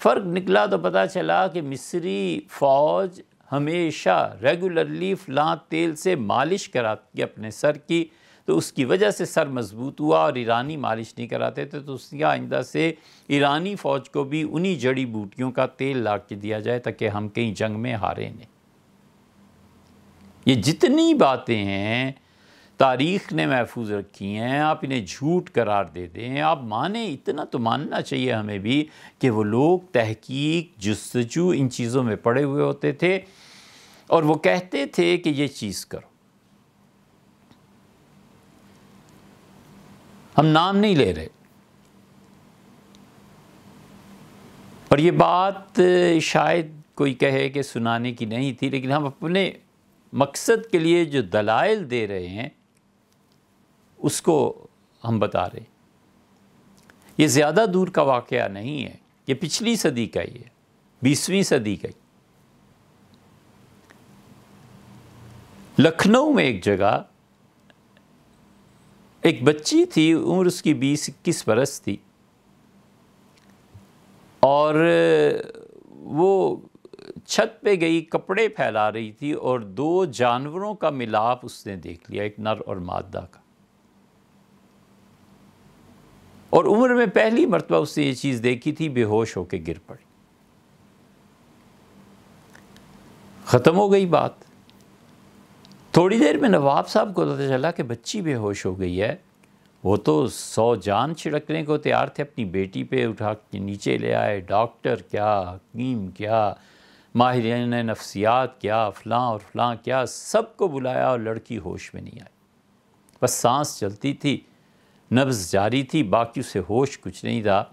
فرق نکلا تو پتہ چلا کہ مصری فوج ہمیشہ ریگولرلی فلاں تیل سے مالش کراتی اپنے سر کی، تو اس کی وجہ سے سر مضبوط ہوا، اور ایرانی مالش نہیں کراتے تھے تو اس کا آئندہ سے ایرانی فوج کو بھی انہی جڑی بوٹیوں کا تیل لا کے دیا جائے تاکہ ہم کہیں جنگ میں ہارے نہیں۔ یہ جتنی باتیں ہیں تاریخ نے محفوظ رکھی ہیں، آپ انہیں جھوٹ قرار دے دیں، آپ مانیں، اتنا تو ماننا چاہیے ہمیں بھی کہ وہ لوگ تحقیق، جستجو ان چیزوں میں پڑے ہوئے ہوتے تھے اور وہ کہتے تھے کہ یہ چیز کرو۔ ہم نام نہیں لے رہے، اور یہ بات شاید کوئی کہے کہ سنانے کی نہیں تھی، لیکن ہم اپنے مقصد کے لیے جو دلائل دے رہے ہیں اس کو ہم بتا رہے ہیں۔ یہ زیادہ دور کا واقعہ نہیں ہے، یہ پچھلی صدی کا ہی ہے، 20ویں صدی کا ہی۔ لکھنؤ میں ایک جگہ ایک بچی تھی، عمر اس کی 20-21 برس تھی، اور وہ چھت پہ گئی، کپڑے پھیلا رہی تھی، اور 2 جانوروں کا ملاپ اس نے دیکھ لیا، ایک نر اور مادہ کا، اور عمر میں پہلی مرتبہ اس نے یہ چیز دیکھی تھی، بے ہوش ہو کے گر پڑی۔ ختم ہو گئی بات۔ تھوڑی دیر میں نواب صاحب کو پتہ چلا کہ بچی بے ہوش ہو گئی ہے۔ وہ تو 100 جان چھڑکنے کو تیار تھے، اپنی بیٹی پہ اٹھا کے نیچے لے آئے، ڈاکٹر کیا، حکیم کیا، ماہرین نفسیات کیا، فلاں اور فلاں کیا، سب کو بلایا، اور لڑکی ہوش میں نہیں آئی۔ بس سانس چلتی تھی، نبض جاری تھی، باقی اسے ہوش کچھ نہیں تھا۔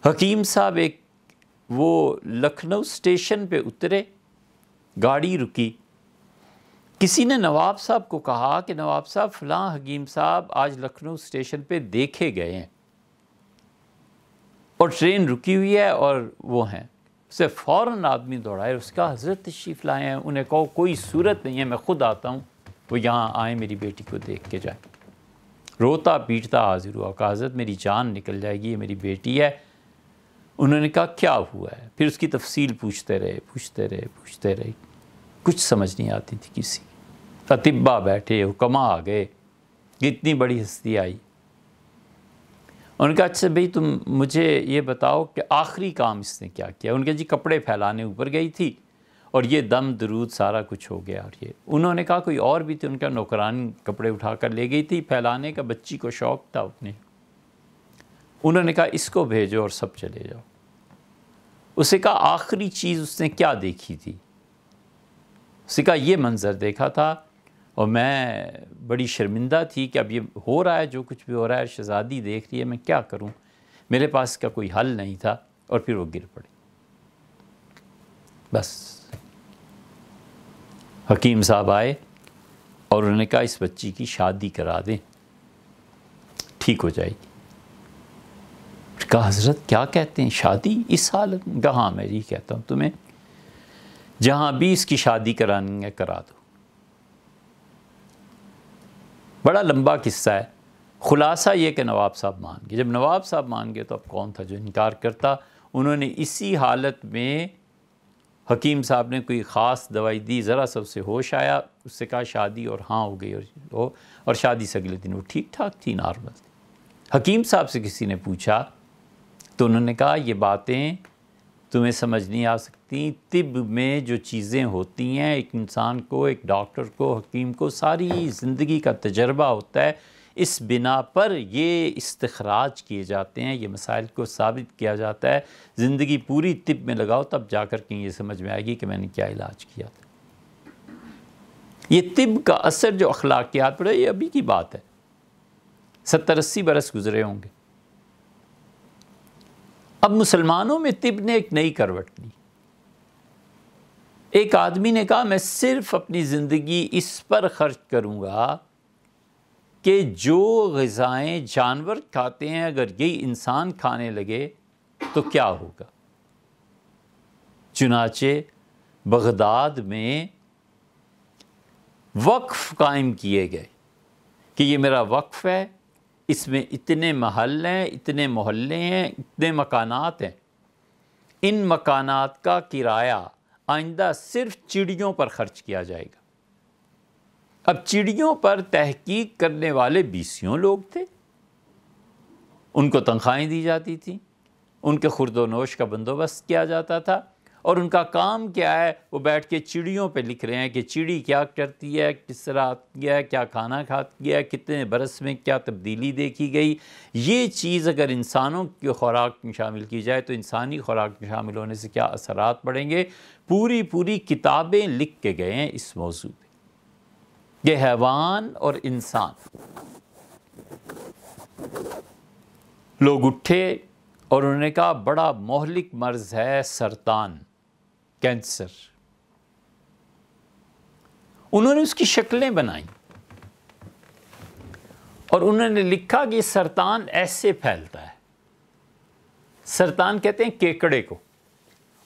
حکیم صاحب وہ لکھنؤ اسٹیشن پہ اترے، گاڑی رکی، کسی نے نواب صاحب کو کہا کہ نواب صاحب فلاں حکیم صاحب آج لکھنؤ اسٹیشن پہ دیکھے گئے ہیں، اور ٹرین رکی ہوئی ہے اور وہ ہیں۔ اسے فوراً آدمی دوڑائے، اس کا حضرت تشریف لائے ہیں، انہیں کہو کوئی صورت نہیں ہے، میں خود آتا ہوں، وہ یہاں آئیں، میری بیٹی کو دیکھ کے جائیں۔ روتا پیٹتا حاضر ہوا، کہا حضرت میری جان نکل جائے گی، یہ میری بیٹی ہے۔ انہوں نے کہا کیا ہوا ہے؟ پھر اس کی تفصیل پوچھتے رہے، کچھ سمجھ نہیں آتی تھی کسی۔ اطباء بیٹھے، حکماء آ گئے، اتنی بڑی ہستی آئی۔ انہوں نے کہا اچھا بھئی تم مجھے یہ بتاؤ کہ آخری کام اس نے کیا کیا؟ ان کے جی کپڑے پھیلانے اوپر گئی تھی، اور یہ دم درود سارا کچھ ہو گیا۔ اور یہ انہوں نے کہا کوئی اور بھی تھی، ان کا نوکران کپڑے اٹھا کر لے گئی تھی پھیلانے کا، بچی کو شوق تھا اپنے۔ انہوں نے کہا اس کو بھیجو اور سب چلے جاؤ۔ اسے کہا آخری چیز اس نے کیا دیکھی تھی؟ اسے کہا یہ منظر دیکھا تھا، اور میں بڑی شرمندہ تھی کہ اب یہ ہو رہا ہے جو کچھ بھی ہو رہا ہے، شہزادی دیکھ رہی ہے، میں کیا کروں، میرے پاس اس کا کوئی حل نہیں تھا، اور پھر وہ گر پڑی۔ بس حکیم صاحب آئے اور انہوں نے کہا اس بچی کی شادی کرا دیں، ٹھیک ہو جائے گی۔ کہا حضرت کیا کہتے ہیں، شادی اس حالت میں؟ کہا ہاں میں یہ کہتا ہوں تمہیں، جہاں بھی اس کی شادی کرانی ہے کرا دو۔ بڑا لمبا قصہ ہے، خلاصہ یہ کہ نواب صاحب مان گئے۔ جب نواب صاحب مان گئے تو اب کون تھا جو انکار کرتا؟ انہوں نے اسی حالت میں، حکیم صاحب نے کوئی خاص دوائی دی، ذرا سا اسے ہوش آیا، اس سے کہا شادی، اور ہاں ہو گئی، اور شادی سے اگلے دن وہ ٹھیک ٹھاک تھی، نارمل تھی۔ حکیم صاحب سے کسی نے پوچھا تو انہوں نے کہا یہ باتیں تمہیں سمجھ نہیں آ سکتی، طب میں جو چیزیں ہوتی ہیں، ایک انسان کو، ایک ڈاکٹر کو، حکیم کو ساری زندگی کا تجربہ ہوتا ہے، اس بنا پر یہ استخراج کیے جاتے ہیں، یہ مسائل کو ثابت کیا جاتا ہے۔ زندگی پوری طب میں لگاؤ تب جا کر کے یہ سمجھ میں آئے گی کہ میں نے کیا علاج کیا تھا۔ یہ طب کا اثر جو اخلاقیات پر ہے، یہ ابھی کی بات ہے، 70-80 برس گزرے ہوں گے۔ اب مسلمانوں میں طب نے ایک نئی کروٹ لی۔ ایک آدمی نے کہا میں صرف اپنی زندگی اس پر خرچ کروں گا کہ جو غذائیں جانور کھاتے ہیں اگر یہی انسان کھانے لگے تو کیا ہوگا۔ چنانچہ بغداد میں وقف قائم کیے گئے کہ یہ میرا وقف ہے، اس میں اتنے محل ہیں، اتنے محلے ہیں، اتنے مکانات ہیں، ان مکانات کا کرایہ آئندہ صرف چڑیوں پر خرچ کیا جائے گا۔ اب چڑیوں پر تحقیق کرنے والے بیسیوں لوگ تھے، ان کو تنخواہیں دی جاتی تھیں، ان کے خورد و نوش کا بندوبست کیا جاتا تھا، اور ان کا کام کیا ہے؟ وہ بیٹھ کے چڑیوں پہ لکھ رہے ہیں کہ چڑی کیا کرتی ہے، کس طرح آتی ہے، کیا کھانا کھاتی ہے، کتنے برس میں کیا تبدیلی دیکھی گئی۔ یہ چیز اگر انسانوں کی خوراک میں شامل کی جائے تو انسانی خوراک میں شامل ہونے سے کیا اثرات پڑیں گے؟ پوری کتابیں لکھ کے گئے ہیں اس موضوع پہ کہ حیوان اور انسان۔ لوگ اٹھے اور انہوں نے کہا بڑا مہلک مرض ہے سرطان، کینسر۔ انہوں نے اس کی شکلیں بنائیں اور انہوں نے لکھا کہ سرطان ایسے پھیلتا ہے۔ سرطان کہتے ہیں کیکڑے کو۔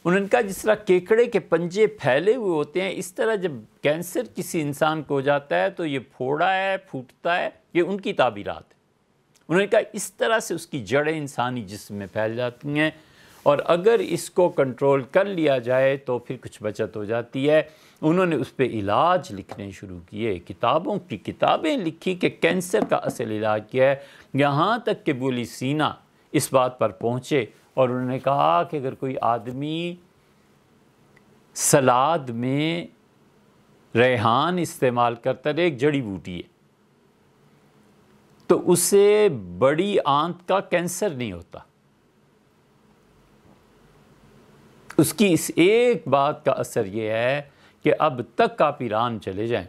انہوں نے کہا جس طرح کیکڑے کے پنجے پھیلے ہوئے ہوتے ہیں، اس طرح جب کینسر کسی انسان کو ہو جاتا ہے تو یہ پھوڑا ہے، پھوٹتا ہے۔ یہ ان کی تعبیرات ہیں۔ انہوں نے کہا اس طرح سے اس کی جڑیں انسانی جسم میں پھیل جاتی ہیں، اور اگر اس کو کنٹرول کر لیا جائے تو پھر کچھ بچت ہو جاتی ہے۔ انہوں نے اس پہ علاج لکھنے شروع کیے، کتابوں کی کتابیں لکھی کہ کینسر کا اصل علاج کیا ہے، یہاں تک کہ بولی سینا اس بات پر پہنچے اور انہوں نے کہا کہ اگر کوئی آدمی سلاد میں ریحان استعمال کرتا ہے، ایک جڑی بوٹی ہے، تو اسے بڑی آنت کا کینسر نہیں ہوتا۔ اس کی اس ایک بات کا اثر یہ ہے کہ اب تک آپ ایران چلے جائیں،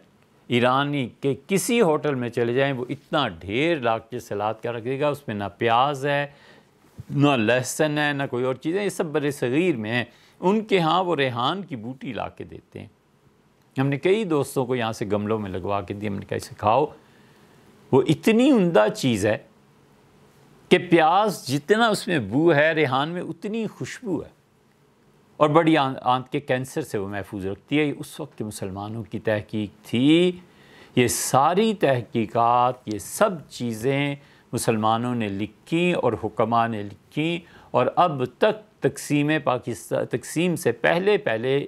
ایرانی کے کسی ہوٹل میں چلے جائیں، وہ اتنا ڈھیر لا کے سلاد کا رکھ دے گا، اس میں نہ پیاز ہے، نہ لہسن ہے، نہ کوئی اور چیزیں، یہ سب بر صغیر میں ہیں۔ ان کے ہاں وہ ریحان کی بوٹی لا کے دیتے ہیں۔ ہم نے کئی دوستوں کو یہاں سے گملوں میں لگوا کے دی، ہم نے کہا اسے کھاؤ، وہ اتنی عمدہ چیز ہے کہ پیاز جتنا اس میں بو ہے، ریحان میں اتنی خوشبو ہے، اور بڑی آنت کے کینسر سے وہ محفوظ رکھتی ہے۔ اس وقت کے مسلمانوں کی تحقیق تھی۔ یہ ساری تحقیقات، یہ سب چیزیں مسلمانوں نے لکھی اور حکماء نے لکھی، اور اب تک تقسیم سے پہلے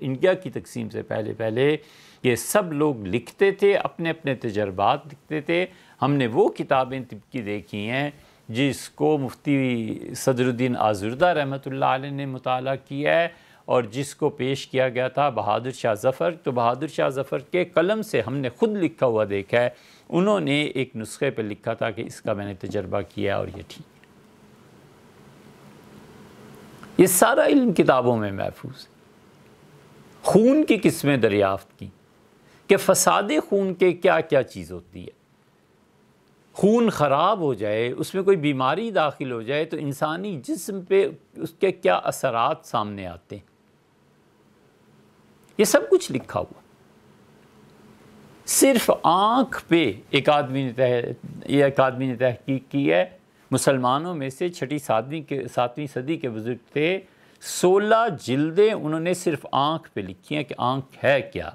انڈیا کی تقسیم سے پہلے یہ سب لوگ لکھتے تھے، اپنے اپنے تجربات لکھتے تھے۔ ہم نے وہ کتابیں طب کی دیکھی ہیں جس کو مفتی صدر الدین آزردہ رحمۃ اللہ علیہ نے مطالعہ کیا ہے، اور جس کو پیش کیا گیا تھا بہادر شاہ ظفر۔ تو بہادر شاہ ظفر کے قلم سے ہم نے خود لکھا ہوا دیکھا ہے، انہوں نے ایک نسخے پہ لکھا تھا کہ اس کا میں نے تجربہ کیا اور یہ ٹھیک ہے۔ یہ سارا علم کتابوں میں محفوظ ہے۔ خون کی قسمیں دریافت کی کہ فساد خون کے کیا کیا چیز ہوتی ہے۔ خون خراب ہو جائے، اس میں کوئی بیماری داخل ہو جائے تو انسانی جسم پہ اس کے کیا اثرات سامنے آتے ہیں، یہ سب کچھ لکھا ہوا۔ صرف آنکھ پہ ایک آدمی نے تحقیق کی ہے، مسلمانوں میں سے 7ویں صدی کے بزرگ تھے، 16 جلدیں انہوں نے صرف آنکھ پہ لکھی ہیں کہ آنکھ ہے کیا،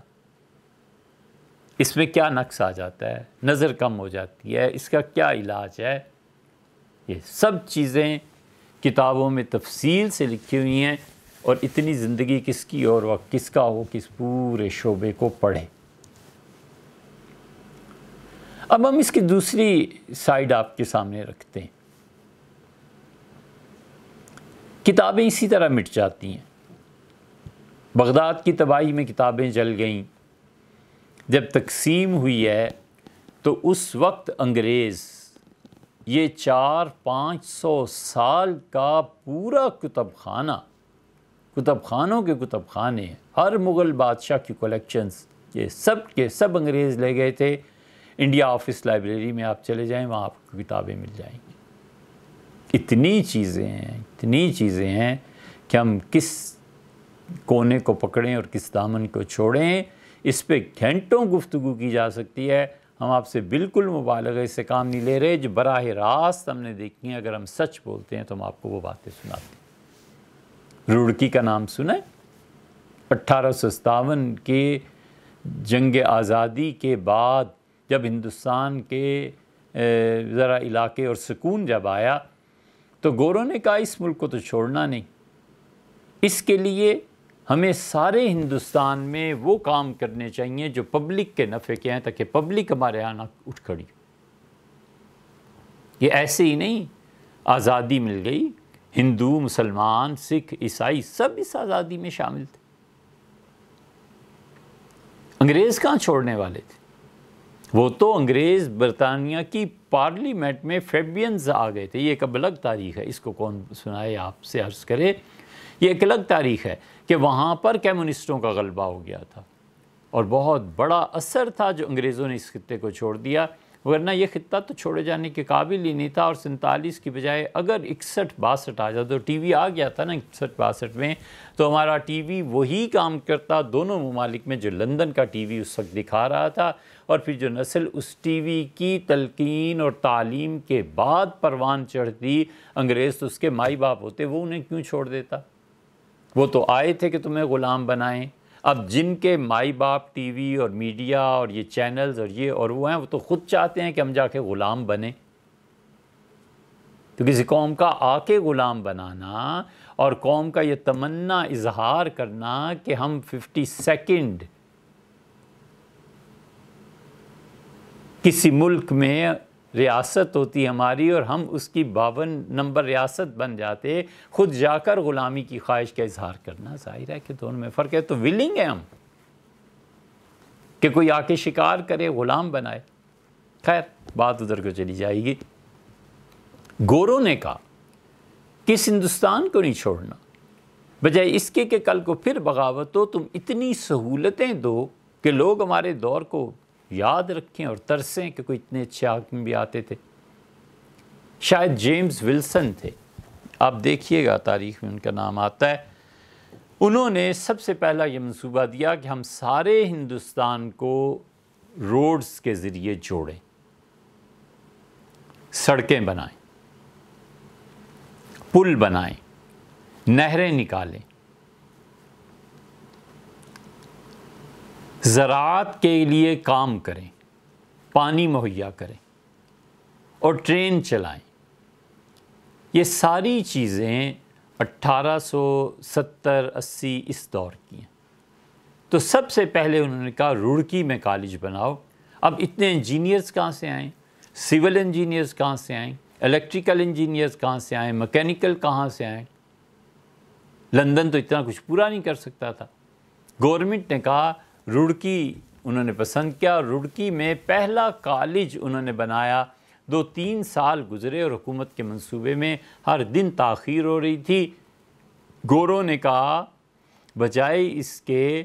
اس میں کیا نقص آ جاتا ہے، نظر کم ہو جاتی ہے، اس کا کیا علاج ہے۔ یہ سب چیزیں کتابوں میں تفصیل سے لکھی ہوئی ہیں، اور اتنی زندگی کس کی اور وقت کس کا ہو کہ اس پورے شعبے کو پڑھے۔ اب ہم اس کی دوسری سائیڈ آپ کے سامنے رکھتے ہیں۔ کتابیں اسی طرح مٹ جاتی ہیں۔ بغداد کی تباہی میں کتابیں جل گئیں۔ جب تقسیم ہوئی ہے تو اس وقت انگریز یہ 400-500 سال کا پورا کتب خانوں کے کتب خانے، ہر مغل بادشاہ کی کلیکشنز، یہ سب کے سب انگریز لے گئے تھے۔ انڈیا آفس لائبریری میں آپ چلے جائیں، وہاں آپ کو کتابیں مل جائیں گی۔ اتنی چیزیں ہیں کہ ہم کس کونے کو پکڑیں اور کس دامن کو چھوڑیں، اس پہ گھنٹوں گفتگو کی جا سکتی ہے۔ ہم آپ سے بالکل مبالغے سے کام نہیں لے رہے، جو براہ راست ہم نے دیکھی ہیں۔ اگر ہم سچ بولتے ہیں تو ہم آپ کو وہ باتیں سناتے ہیں۔ روڑکی کا نام سنا ہے؟ 1857 کے جنگ آزادی کے بعد جب ہندوستان کے ذرا علاقے اور سکون جب آیا تو گوروں نے کہا اس ملک کو تو چھوڑنا نہیں، اس کے لیے ہمیں سارے ہندوستان میں وہ کام کرنے چاہیے جو پبلک کے نفع کے ہیں، تاکہ پبلک ہمارے یہاں نہ اٹھ کھڑی۔ یہ ایسے ہی نہیں آزادی مل گئی، ہندو، مسلمان، سکھ، عیسائی سب اس آزادی میں شامل تھے۔ انگریز کہاں چھوڑنے والے تھے؟ وہ تو انگریز برطانیہ کی پارلیمنٹ میں فیبینز آ گئے تھے۔ یہ ایک الگ تاریخ ہے، اس کو کون سنائے آپ سے عرض کرے۔ یہ ایک الگ تاریخ ہے کہ وہاں پر کمیونسٹوں کا غلبہ ہو گیا تھا، اور بہت بڑا اثر تھا جو انگریزوں نے اس خطے کو چھوڑ دیا، ورنہ یہ خطہ تو چھوڑے جانے کے قابل ہی نہیں تھا۔ اور 47 کی بجائے اگر 61-62 آ جاتا، تو ٹی وی آ گیا تھا نا 61-62 میں، تو ہمارا ٹی وی وہی کام کرتا دونوں ممالک میں جو لندن کا ٹی وی اس وقت دکھا رہا تھا۔ اور پھر جو نسل اس ٹی وی کی تلقین اور تعلیم کے بعد پروان چڑھتی، انگریز تو اس کے مائی باپ ہوتے، وہ انہیں کیوں چھوڑ دیتا؟ وہ تو آئے تھے کہ تمہیں غلام بنائیں۔ اب جن کے مائی باپ ٹی وی اور میڈیا اور یہ چینلز اور یہ اور وہ ہیں، وہ تو خود چاہتے ہیں کہ ہم جا کے غلام بنیں۔ تو کسی قوم کا آ کے غلام بنانا اور قوم کا یہ تمنا اظہار کرنا کہ ہم 52 کسی ملک میں ریاست ہوتی ہماری اور ہم اس کی 52 نمبر ریاست بن جاتے، خود جا کر غلامی کی خواہش کا اظہار کرنا، ظاہر ہے کہ دونوں میں فرق ہے۔ تو ولنگ ہے ہم کہ کوئی آ کے شکار کرے، غلام بنائے۔ خیر، بات ادھر کو چلی جائے گی۔ گوروں نے کہا کہ اس ہندوستان کو نہیں چھوڑنا، بجائے اس کے کہ کل کو پھر بغاوت ہو، تم اتنی سہولتیں دو کہ لوگ ہمارے دور کو یاد رکھیں اور ترسیں کہ کوئی اتنے اچھے حاکم بھی آتے تھے۔ شاید جیمز ولسن تھے، آپ دیکھیے گا تاریخ میں ان کا نام آتا ہے۔ انہوں نے سب سے پہلا یہ منصوبہ دیا کہ ہم سارے ہندوستان کو روڈز کے ذریعے جوڑیں، سڑکیں بنائیں، پل بنائیں، نہریں نکالیں، زراعت کے لیے کام کریں، پانی مہیا کریں اور ٹرین چلائیں۔ یہ ساری چیزیں 1870-80 اس دور کی ہیں۔ تو سب سے پہلے انہوں نے کہا روڑکی میں کالج بناؤ۔ اب اتنے انجینئرز کہاں سے آئیں؟ سول انجینئرز کہاں سے آئیں؟ الیکٹریکل انجینئرز کہاں سے آئیں؟ میکینیکل کہاں سے آئیں؟ لندن تو اتنا کچھ پورا نہیں کر سکتا تھا۔ گورنمنٹ نے کہا روڑکی انہوں نے پسند کیا، روڑکی میں پہلا کالج انہوں نے بنایا۔ 2-3 سال گزرے اور حکومت کے منصوبے میں ہر دن تاخیر ہو رہی تھی۔ گوروں نے کہا بجائے اس کے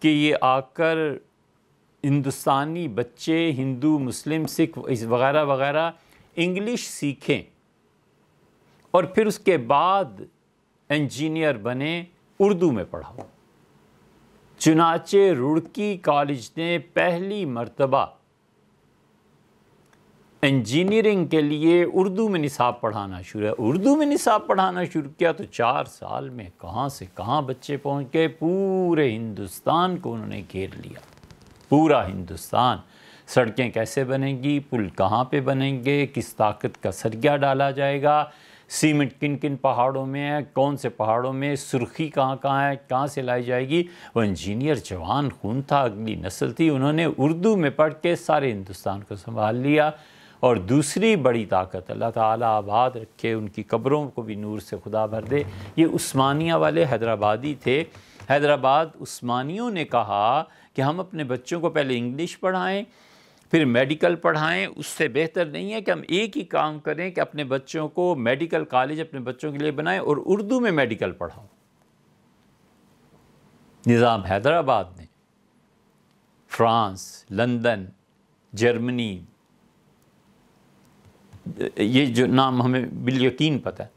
کہ یہ آ کر ہندوستانی بچے ہندو، مسلم، سکھ وغیرہ وغیرہ انگلش سیکھیں اور پھر اس کے بعد انجینئر بنے، اردو میں پڑھاؤ۔ چنانچہ روڑکی کالج نے پہلی مرتبہ انجینئرنگ کے لیے اردو میں نصاب پڑھانا شروع ہے۔ اردو میں نصاب پڑھانا شروع کیا تو 4 سال میں کہاں سے کہاں بچے پہنچ گئے۔ پورے ہندوستان کو انہوں نے گھیر لیا، پورا ہندوستان۔ سڑکیں کیسے بنیں گی، پل کہاں پہ بنیں گے، کس طاقت کا سریا ڈالا جائے گا، سیمنٹ کن کن پہاڑوں میں ہے، کون سے پہاڑوں میں، سرخی کہاں کہاں ہے، کہاں سے لائی جائے گی۔ وہ انجینئر جوان خون تھا، اگلی نسل تھی، انہوں نے اردو میں پڑھ کے سارے ہندوستان کو سنبھال لیا۔ اور دوسری بڑی طاقت، اللہ تعالیٰ آباد رکھے، ان کی قبروں کو بھی نور سے خدا بھر دے، یہ عثمانیہ والے حیدرآبادی تھے۔ حیدرآباد عثمانیوں نے کہا کہ ہم اپنے بچوں کو پہلے انگلش پڑھائیں، پھر میڈیکل پڑھائیں۔ اس سے بہتر نہیں ہے کہ ہم ایک ہی کام کریں کہ اپنے بچوں کو میڈیکل کالج اپنے بچوں کے لیے بنائیں اور اردو میں میڈیکل پڑھاؤ۔ نظام حیدرآباد نے فرانس، لندن، جرمنی، یہ جو نام ہمیں بالیقین پتہ ہے،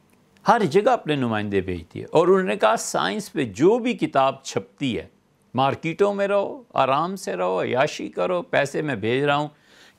ہر جگہ اپنے نمائندے بھیجتی ہے۔ اور انہوں نے کہا سائنس پہ جو بھی کتاب چھپتی ہے، مارکیٹوں میں رہو، آرام سے رہو، عیاشی کرو، پیسے میں بھیج رہا ہوں،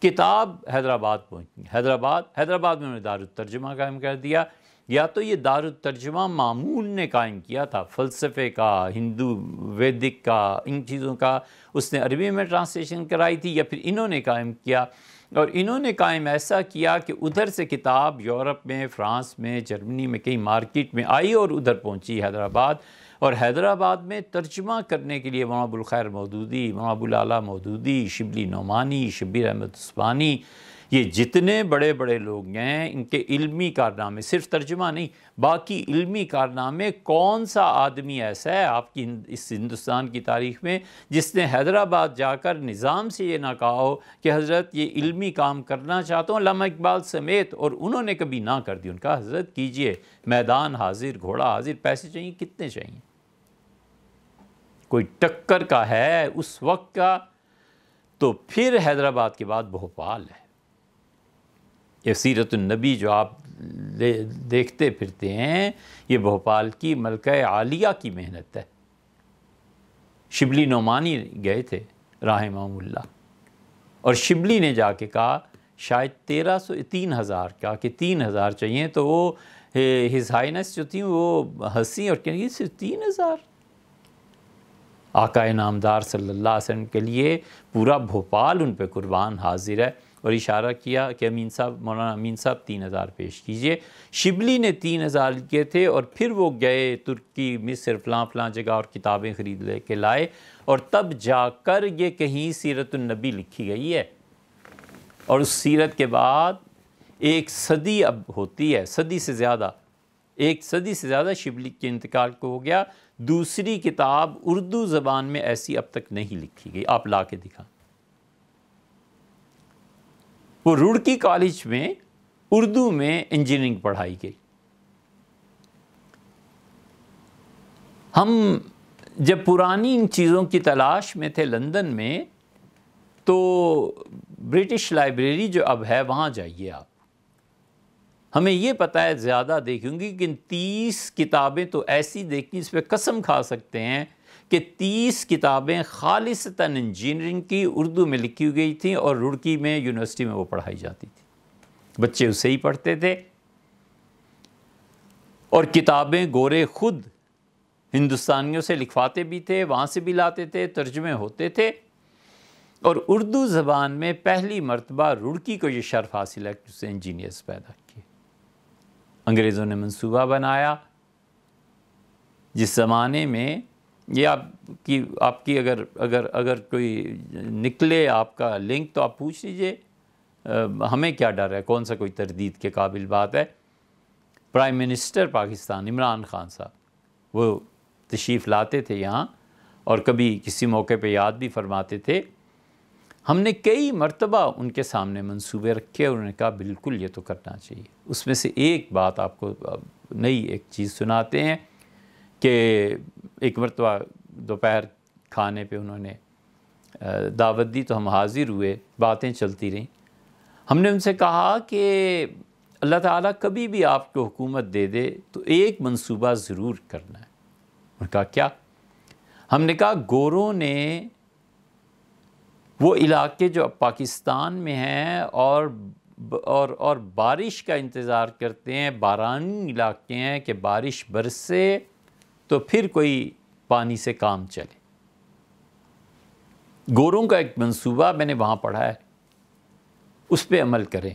کتاب حیدرآباد پہنچی۔ حیدرآباد میں انہوں نے دارالترجمہ قائم کر دیا۔ یا تو یہ دارالترجمہ معمول نے قائم کیا تھا، فلسفے کا، ہندو ویدک کا، ان چیزوں کا اس نے عربی میں ٹرانسلیشن کرائی تھی، یا پھر انہوں نے قائم کیا۔ اور انہوں نے قائم ایسا کیا کہ ادھر سے کتاب یورپ میں، فرانس میں، جرمنی میں کئی مارکیٹ میں آئی اور ادھر پہنچی حیدرآباد۔ اور حیدرآباد میں ترجمہ کرنے کے لیے مولانا ابوالخیر مودودی، مولانا ابوالعلا مودودی، شبلی نعمانی، شبیر احمد عثمانی، یہ جتنے بڑے بڑے لوگ ہیں، ان کے علمی کارنامے، صرف ترجمہ نہیں، باقی علمی کارنامے، کون سا آدمی ایسا ہے آپ کی اس ہندوستان کی تاریخ میں جس نے حیدرآباد جا کر نظام سے یہ نہ کہا ہو کہ حضرت یہ علمی کام کرنا چاہتا ہوں، علامہ اقبال سمیت، اور انہوں نے کبھی نہ کر دی، ان کا حضرت کیجئے، میدان حاضر، گھوڑا حاضر، پیسے چاہیے کتنے چاہیے؟ کوئی ٹکر کا ہے اس وقت کا تو پھر حیدرآباد کے بعد بھوپال ہے۔ یہ سیرت النبی جو آپ دیکھتے پھرتے ہیں، یہ بھوپال کی ملکہ عالیہ کی محنت ہے۔ شبلی نعمانی گئے تھے رحمہم اللہ، اور شبلی نے جا کے کہا شاید 3,000 کہا کہ 3,000 چاہیے، تو وہ ہز ہائنس جو تھیں وہ ہنسی اور کہیں صرف 3,000؟ آقا نامدار صلی اللہ علیہ وسلم کے لیے پورا بھوپال ان پہ قربان حاضر ہے، اور اشارہ کیا کہ امین صاحب، مولانا امین صاحب 3,000 پیش کیجئے۔ شبلی نے 3,000 کیے تھے، اور پھر وہ گئے ترکی، مصر، فلاں جگہ اور کتابیں خرید لے کے لائے، اور تب جا کر یہ کہیں سیرت النبی لکھی گئی ہے۔ اور اس سیرت کے بعد ایک صدی اب ہوتی ہے، ایک صدی سے زیادہ شبلی کے انتقال کو ہو گیا، دوسری کتاب اردو زبان میں ایسی اب تک نہیں لکھی گئی، آپ لا کے دکھائیں۔ وہ روڑکی کالج میں اردو میں انجینئرنگ پڑھائی گئی۔ ہم جب پرانی ان چیزوں کی تلاش میں تھے لندن میں، تو برٹش لائبریری جو اب ہے وہاں جائیے آپ، ہمیں یہ پتہ ہے زیادہ دیکھیں گی کہ 30 کتابیں تو ایسی دیکھیں، اس پہ قسم کھا سکتے ہیں کہ 30 کتابیں خالصتاً انجینئرنگ کی اردو میں لکھی گئی تھیں، اور روڑکی میں یونیورسٹی میں وہ پڑھائی جاتی تھی، بچے اسے ہی پڑھتے تھے، اور کتابیں گورے خود ہندوستانیوں سے لکھواتے بھی تھے، وہاں سے بھی لاتے تھے، ترجمے ہوتے تھے، اور اردو زبان میں پہلی مرتبہ روڑکی کو یہ شرف حاصل ہے کہ اسے انجینئرز پیدا کیے۔ انگریزوں نے منصوبہ بنایا، جس زمانے میں یہ آپ کی اگر کوئی نکلے آپ کا لنک تو آپ پوچھ لیجئے، ہمیں کیا ڈر ہے، کون سا کوئی تردید کے قابل بات ہے۔ پرائم منسٹر پاکستان عمران خان صاحب وہ تشریف لاتے تھے یہاں، اور کبھی کسی موقع پہ یاد بھی فرماتے تھے، ہم نے کئی مرتبہ ان کے سامنے منصوبے رکھے، اور انہوں نے کہا بالکل یہ تو کرنا چاہیے۔ اس میں سے ایک بات آپ کو نئی ایک چیز سناتے ہیں کہ ایک مرتبہ دوپہر کھانے پہ انہوں نے دعوت دی تو ہم حاضر ہوئے، باتیں چلتی رہیں۔ ہم نے ان سے کہا کہ اللہ تعالیٰ کبھی بھی آپ کو حکومت دے دے تو ایک منصوبہ ضرور کرنا ہے۔ انہوں نے کہا کیا؟ ہم نے کہا گوروں نے وہ علاقے جو پاکستان میں ہیں اور بارش کا انتظار کرتے ہیں، بارانی علاقے ہیں کہ بارش برسے تو پھر کوئی پانی سے کام چلے، گوروں کا ایک منصوبہ میں نے وہاں پڑھا ہے، اس پہ عمل کریں۔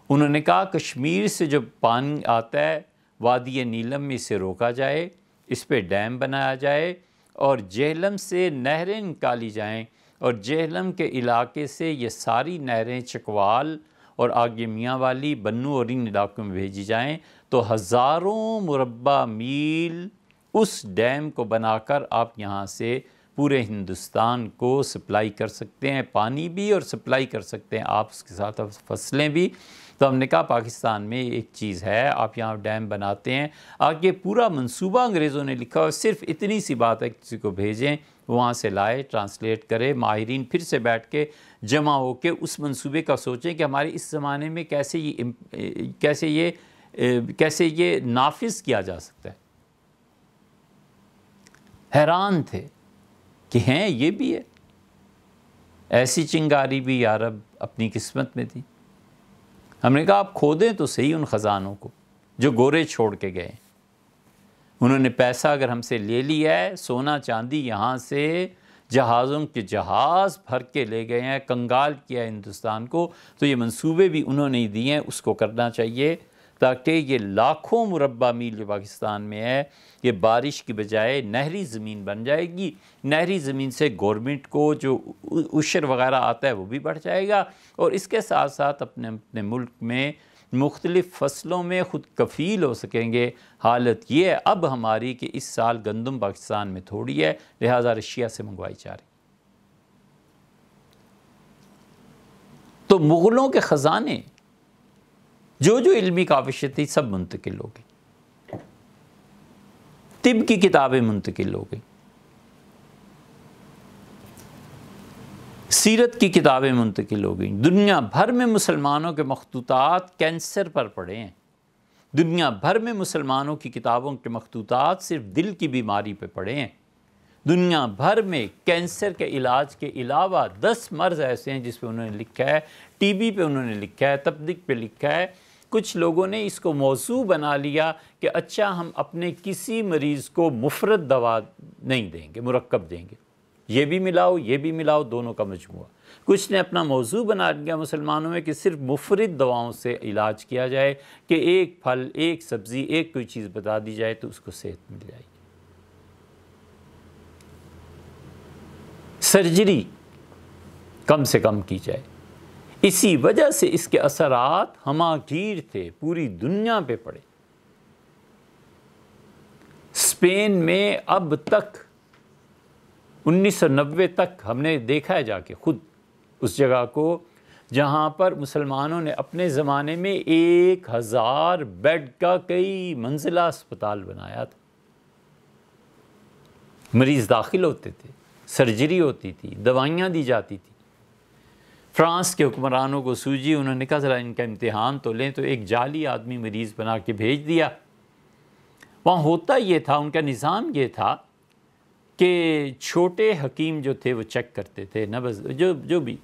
انہوں نے کہا کشمیر سے جو پانی آتا ہے وادی نیلم میں اسے روکا جائے، اس پہ ڈیم بنایا جائے، اور جہلم سے نہریں نکالی جائیں، اور جہلم کے علاقے سے یہ ساری نہریں چکوال اور آگے میاں والی، بنو اور ان علاقوں میں بھیجی جائیں، تو ہزاروں مربع میل اس ڈیم کو بنا کر آپ یہاں سے پورے ہندوستان کو سپلائی کر سکتے ہیں، پانی بھی اور سپلائی کر سکتے ہیں آپ، اس کے ساتھ فصلیں بھی۔ تو ہم نے کہا پاکستان میں ایک چیز ہے، آپ یہاں ڈیم بناتے ہیں، آگے پورا منصوبہ انگریزوں نے لکھا، اور صرف اتنی سی بات ہے کسی کو بھیجیں، وہاں سے لائے، ٹرانسلیٹ کرے، ماہرین پھر سے بیٹھ کے جمع ہو کے اس منصوبے کا سوچیں کہ ہمارے اس زمانے میں کیسے یہ نافذ کیا جا سکتا ہے۔ حیران تھے کہ ہیں یہ بھی ہے، ایسی چنگاری بھی یا رب اپنی قسمت میں تھی۔ ہم نے کہا آپ کھودیں تو صحیح ان خزانوں کو جو گورے چھوڑ کے گئے، انہوں نے پیسہ اگر ہم سے لے لیا ہے، سونا چاندی یہاں سے جہازوں کے جہاز بھر کے لے گئے ہیں، کنگال کیا ہے ہندوستان کو، تو یہ منصوبے بھی انہوں نے دیے ہیں، اس کو کرنا چاہیے تاکہ یہ لاکھوں مربع میل جو پاکستان میں ہے یہ بارش کی بجائے نہری زمین بن جائے گی. نہری زمین سے گورنمنٹ کو جو عشر وغیرہ آتا ہے وہ بھی بڑھ جائے گا, اور اس کے ساتھ ساتھ اپنے ملک میں مختلف فصلوں میں خود کفیل ہو سکیں گے. حالت یہ ہے اب ہماری کہ اس سال گندم پاکستان میں تھوڑی ہے, لہٰذا رشیا سے منگوائی جا رہی. تو مغلوں کے خزانے جو علمی کاوشیں تھی سب منتقل ہو گئی, طب کی کتابیں منتقل ہو گئی, سیرت کی کتابیں منتقل ہو گئیں. دنیا بھر میں مسلمانوں کے مخطوطات کینسر پر پڑے ہیں. دنیا بھر میں مسلمانوں کی کتابوں کے مخطوطات صرف دل کی بیماری پہ پڑے ہیں. دنیا بھر میں کینسر کے علاج کے علاوہ 10 مرض ایسے ہیں جس پہ انہوں نے لکھا ہے, ٹی بی پہ انہوں نے لکھا ہے, تپدق پہ لکھا ہے. کچھ لوگوں نے اس کو موضوع بنا لیا کہ اچھا ہم اپنے کسی مریض کو مفرد دوا نہیں دیں گے, مرکب دیں گے, یہ بھی ملاؤ دونوں کا مجموعہ. کچھ نے اپنا موضوع بنا لیا مسلمانوں میں کہ صرف مفرد دواؤں سے علاج کیا جائے, کہ ایک پھل, ایک سبزی, ایک کوئی چیز بتا دی جائے تو اس کو صحت مل جائے گی. سرجری کم سے کم کی جائے. اسی وجہ سے اس کے اثرات ہماگیر تھے, پوری دنیا پہ پڑے. اسپین میں اب تک 1990 تک ہم نے دیکھا ہے جا کے خود اس جگہ کو جہاں پر مسلمانوں نے اپنے زمانے میں 1000 بیڈ کا کئی منزلہ اسپتال بنایا تھا. مریض داخل ہوتے تھے, سرجری ہوتی تھی, دوائیاں دی جاتی تھی. فرانس کے حکمرانوں کو سوجی, انہوں نے کہا ذرا ان کا امتحان تو لیں, تو ایک جعلی آدمی مریض بنا کے بھیج دیا. وہاں ہوتا یہ تھا, ان کا نظام یہ تھا کہ چھوٹے حکیم جو تھے وہ چیک کرتے تھے نبض جو بھی,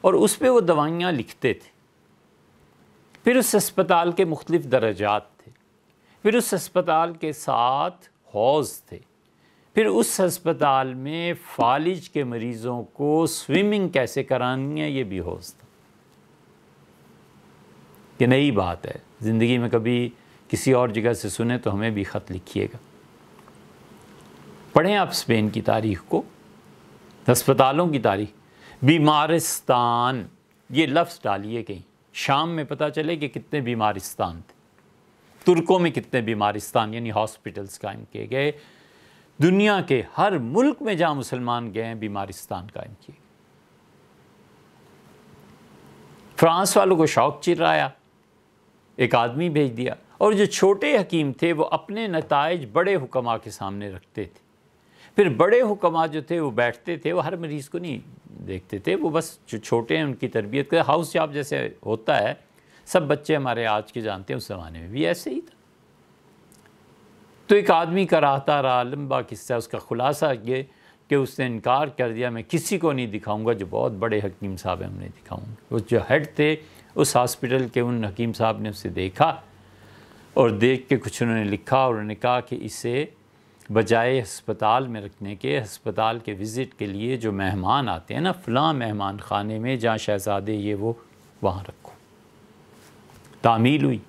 اور اس پہ وہ دوائیاں لکھتے تھے. پھر اس اسپتال کے مختلف درجات تھے, پھر اس اسپتال کے ساتھ حوض تھے, پھر اس ہسپتال میں فالج کے مریضوں کو سوئمنگ کیسے کرانی ہے یہ بھی حوض تھا. یہ نئی بات ہے, زندگی میں کبھی کسی اور جگہ سے سنیں تو ہمیں بھی خط لکھیے گا. پڑھیں آپ اسپین کی تاریخ کو, ہسپتالوں کی تاریخ. بیمارستان یہ لفظ ڈالیے کہیں, شام میں پتہ چلے کہ کتنے بیمارستان تھے, ترکوں میں کتنے بیمارستان یعنی ہاسپٹلز قائم کیے گئے. دنیا کے ہر ملک میں جہاں مسلمان گئے ہیں بیمارستان قائم کیے. فرانس والوں کو شوق چرایا, ایک آدمی بھیج دیا, اور جو چھوٹے حکیم تھے وہ اپنے نتائج بڑے حکماء کے سامنے رکھتے تھے. پھر بڑے حکماء جو تھے وہ بیٹھتے تھے, وہ ہر مریض کو نہیں دیکھتے تھے, وہ بس جو چھوٹے ہیں ان کی تربیت کرتے. ہاؤس جاب جیسے ہوتا ہے, سب بچے ہمارے آج کے جانتے ہیں, اس زمانے میں بھی ایسے ہی تھا. تو ایک آدمی کراتا رہا, لمبا قصہ. اس کا خلاصہ یہ کہ اس نے انکار کر دیا, میں کسی کو نہیں دکھاؤں گا, جو بہت بڑے حکیم صاحب ہیں ہم نے دکھاؤں گا. وہ جو ہیڈ تھے اس ہاسپٹل کے, ان حکیم صاحب نے اسے دیکھا اور دیکھ کے کچھ انہوں نے لکھا, اور انہوں نے کہا کہ اسے بجائے ہسپتال میں رکھنے کے, ہسپتال کے وزٹ کے لیے جو مہمان آتے ہیں نا فلاں مہمان خانے میں جہاں شہزادے یہ وہ, وہاں رکھو. تعمیل ہوئی.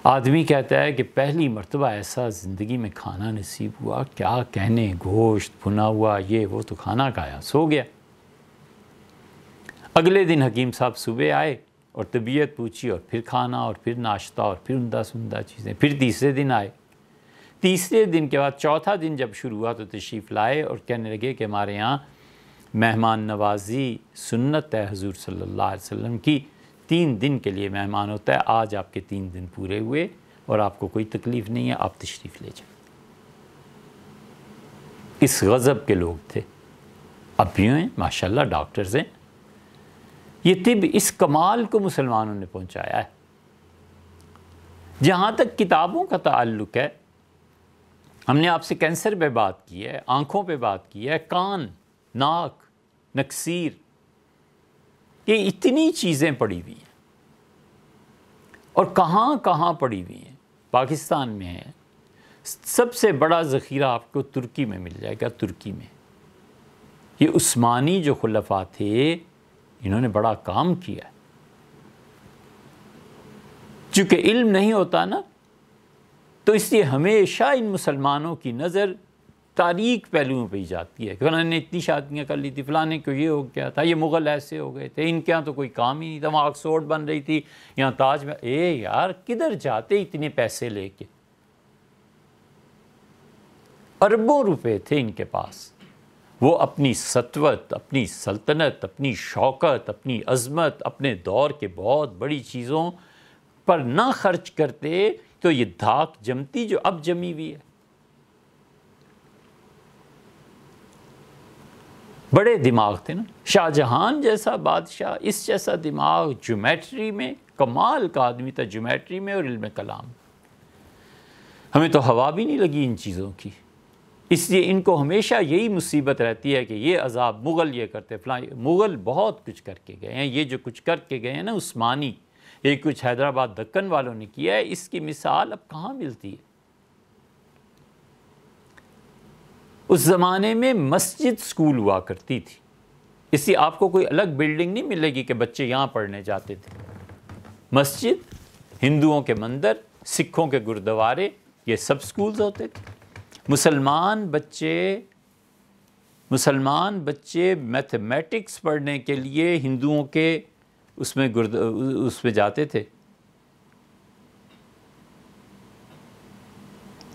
آدمی کہتا ہے کہ پہلی مرتبہ ایسا زندگی میں کھانا نصیب ہوا, کیا کہنے, گوشت بھنا ہوا یہ وہ, تو کھانا کھایا, سو گیا. اگلے دن حکیم صاحب صبح آئے اور طبیعت پوچھی, اور پھر کھانا, اور پھر ناشتہ, اور پھر عمدہ سمدہ چیزیں. پھر تیسرے دن آئے. تیسرے دن کے بعد چوتھا دن جب شروع ہوا تو تشریف لائے اور کہنے لگے کہ ہمارے یہاں مہمان نوازی سنت ہے حضور صلی اللہ علیہ وسلم کی, 3 دن کے لیے مہمان ہوتا ہے, آج آپ کے 3 دن پورے ہوئے اور آپ کو کوئی تکلیف نہیں ہے, آپ تشریف لے جائیں. اس غضب کے لوگ تھے. اب بھی ہیں ماشاءاللہ, ڈاکٹرز ہیں. یہ طب اس کمال کو مسلمانوں نے پہنچایا ہے. جہاں تک کتابوں کا تعلق ہے, ہم نے آپ سے کینسر پہ بات کی ہے, آنکھوں پہ بات کی ہے, کان, ناک, نکسیر, یہ اتنی چیزیں پڑی ہوئی ہیں. اور کہاں کہاں پڑی ہوئی ہیں. پاکستان میں ہے. سب سے بڑا ذخیرہ آپ کو ترکی میں مل جائے گا. ترکی میں یہ عثمانی جو خلفاء تھے, انہوں نے بڑا کام کیا ہے. چونکہ علم نہیں ہوتا نا، تو اس لیے ہمیشہ ان مسلمانوں کی نظر تاریک پہلوؤں پہ ہی جاتی ہے کہ فلاں نے اتنی شادیاں کر لی تھی، فلاں کو یہ ہو گیا تھا، یہ مغل ایسے ہو گئے تھے، ان کے یہاں تو کوئی کام ہی نہیں تھا، وہاں آکسفورڈ بن رہی تھی، یہاں تاج محل۔ یار کدھر جاتے اتنے پیسے لے کے؟ اربوں روپے تھے ان کے پاس، وہ اپنی سطوت، اپنی سلطنت، اپنی شوکت، اپنی عظمت، اپنے دور کے بہت بڑی چیزوں پر نہ خرچ کرتے تو یہ دھاک جمتی جو اب جمی ہوئی ہے۔ بڑے دماغ تھے نا، شاہ جہان جیسا بادشاہ، اس جیسا دماغ، جیومیٹری میں کمال کا آدمی تھا، جیومیٹری میں اور علم کلام۔ ہمیں تو ہوا بھی نہیں لگی ان چیزوں کی، اس لیے ان کو ہمیشہ یہی مصیبت رہتی ہے کہ یہ عذاب مغل یہ کرتے، فلاں مغل بہت کچھ کر کے گئے ہیں، یہ جو کچھ کر کے گئے ہیں نا عثمانی، یہ کچھ حیدرآباد دکن والوں نے کیا ہے، اس کی مثال اب کہاں ملتی ہے؟ اس زمانے میں مسجد سکول ہوا کرتی تھی، اس لیے آپ کو کوئی الگ بلڈنگ نہیں ملے گی کہ بچے یہاں پڑھنے جاتے تھے۔ مسجد، ہندوؤں کے مندر، سکھوں کے گردوارے، یہ سب سکولز ہوتے تھے۔ مسلمان بچے میتھمیٹکس پڑھنے کے لیے ہندوؤں کے اس میں جاتے تھے،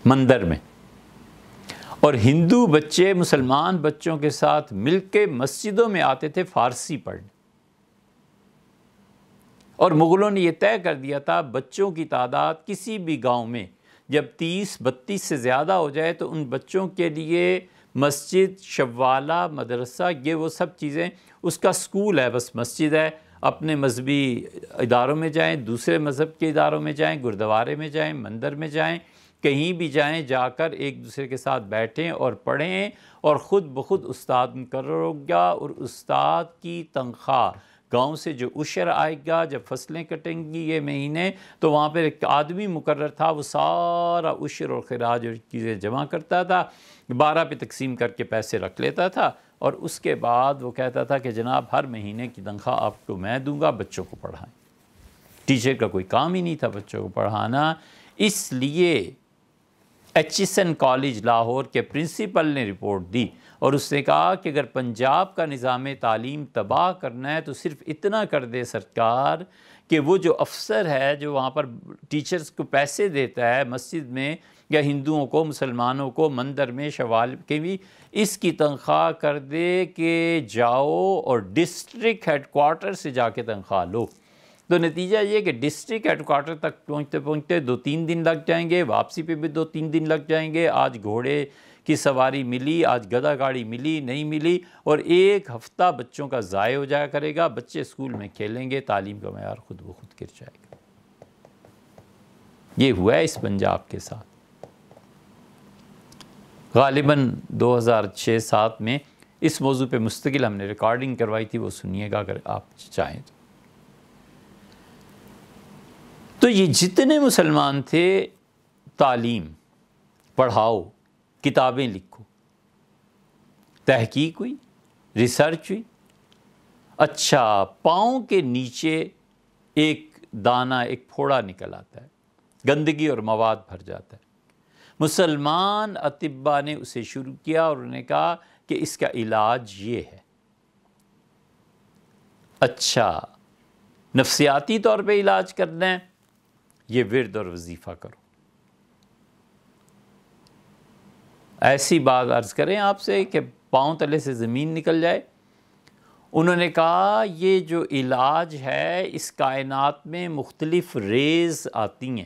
مندر میں، اور ہندو بچے مسلمان بچوں کے ساتھ مل کے مسجدوں میں آتے تھے فارسی پڑھنے۔ اور مغلوں نے یہ طے کر دیا تھا بچوں کی تعداد کسی بھی گاؤں میں جب 30-32 سے زیادہ ہو جائے تو ان بچوں کے لیے مسجد، شوالہ، مدرسہ، یہ وہ سب چیزیں، اس کا سکول ہے، بس مسجد ہے، اپنے مذہبی اداروں میں جائیں، دوسرے مذہب کے اداروں میں جائیں، گردوارے میں جائیں، مندر میں جائیں، کہیں بھی جائیں، جا کر ایک دوسرے کے ساتھ بیٹھیں اور پڑھیں، اور خود بخود استاد مقرر ہو گیا، اور استاد کی تنخواہ گاؤں سے جو عشر آئے گا، جب فصلیں کٹیں گی یہ مہینے، تو وہاں پہ ایک آدمی مقرر تھا، وہ سارا عشر اور خراج اور چیزیں جمع کرتا تھا، 12 پہ تقسیم کر کے پیسے رکھ لیتا تھا، اور اس کے بعد وہ کہتا تھا کہ جناب ہر مہینے کی تنخواہ آپ کو میں دوں گا، بچوں کو پڑھائیں۔ ٹیچر کا کوئی کام ہی نہیں تھا بچوں کو پڑھانا۔ اس لیے ایچسن کالج لاہور کے پرنسپل نے رپورٹ دی اور اس نے کہا کہ اگر پنجاب کا نظام تعلیم تباہ کرنا ہے تو صرف اتنا کر دے سرکار کہ وہ جو افسر ہے جو وہاں پر ٹیچرز کو پیسے دیتا ہے مسجد میں یا ہندوؤں کو، مسلمانوں کو، مندر میں، شوال کے بھی، اس کی تنخواہ کر دے کہ جاؤ اور ڈسٹرکٹ ہیڈ کوارٹر سے جا کے تنخواہ لو۔ تو نتیجہ یہ کہ ڈسٹرکٹ ہیڈ کوارٹر تک پہنچتے 2-3 دن لگ جائیں گے، واپسی پہ بھی 2-3 دن لگ جائیں گے، آج گھوڑے کی سواری ملی، آج گدھا گاڑی ملی، نہیں ملی، اور ایک ہفتہ بچوں کا ضائع ہو جایا کرے گا، بچے اسکول میں کھیلیں گے، تعلیم کا معیار خود بخود گر جائے گا۔ یہ ہوا ہے اس پنجاب کے ساتھ۔ غالباً 2006-07 میں اس موضوع پہ مستقل ہم نے ریکارڈنگ کروائی تھی، وہ سنیے گا اگر آپ چاہیں تو یہ جتنے مسلمان تھے، تعلیم پڑھاؤ، کتابیں لکھو، تحقیق ہوئی، ریسرچ ہوئی، اچھا پاؤں کے نیچے ایک دانہ، ایک پھوڑا نکل آتا ہے، گندگی اور مواد بھر جاتا ہے، مسلمان اطباء نے اسے شروع کیا اور انہوں نے کہا کہ اس کا علاج یہ ہے، اچھا نفسیاتی طور پہ علاج کرنا ہے، یہ ورد اور وظیفہ کرو۔ ایسی بات عرض کریں آپ سے کہ پاؤں تلے سے زمین نکل جائے۔ انہوں نے کہا یہ جو علاج ہے، اس کائنات میں مختلف ریز آتی ہیں،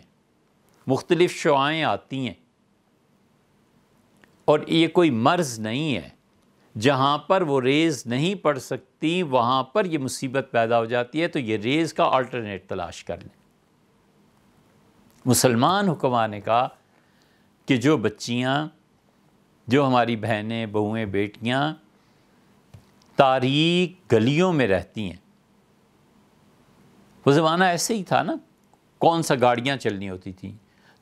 مختلف شعاعیں آتی ہیں، اور یہ کوئی مرض نہیں ہے، جہاں پر وہ ریز نہیں پڑ سکتی وہاں پر یہ مصیبت پیدا ہو جاتی ہے، تو یہ ریز کا آلٹرنیٹ تلاش کر لیں۔ مسلمان حکماں نے کہا کہ جو بچیاں، جو ہماری بہنیں، بہویں، بیٹیاں تاریک گلیوں میں رہتی ہیں، وہ زمانہ ایسے ہی تھا نا، کون سا گاڑیاں چلنی ہوتی تھیں،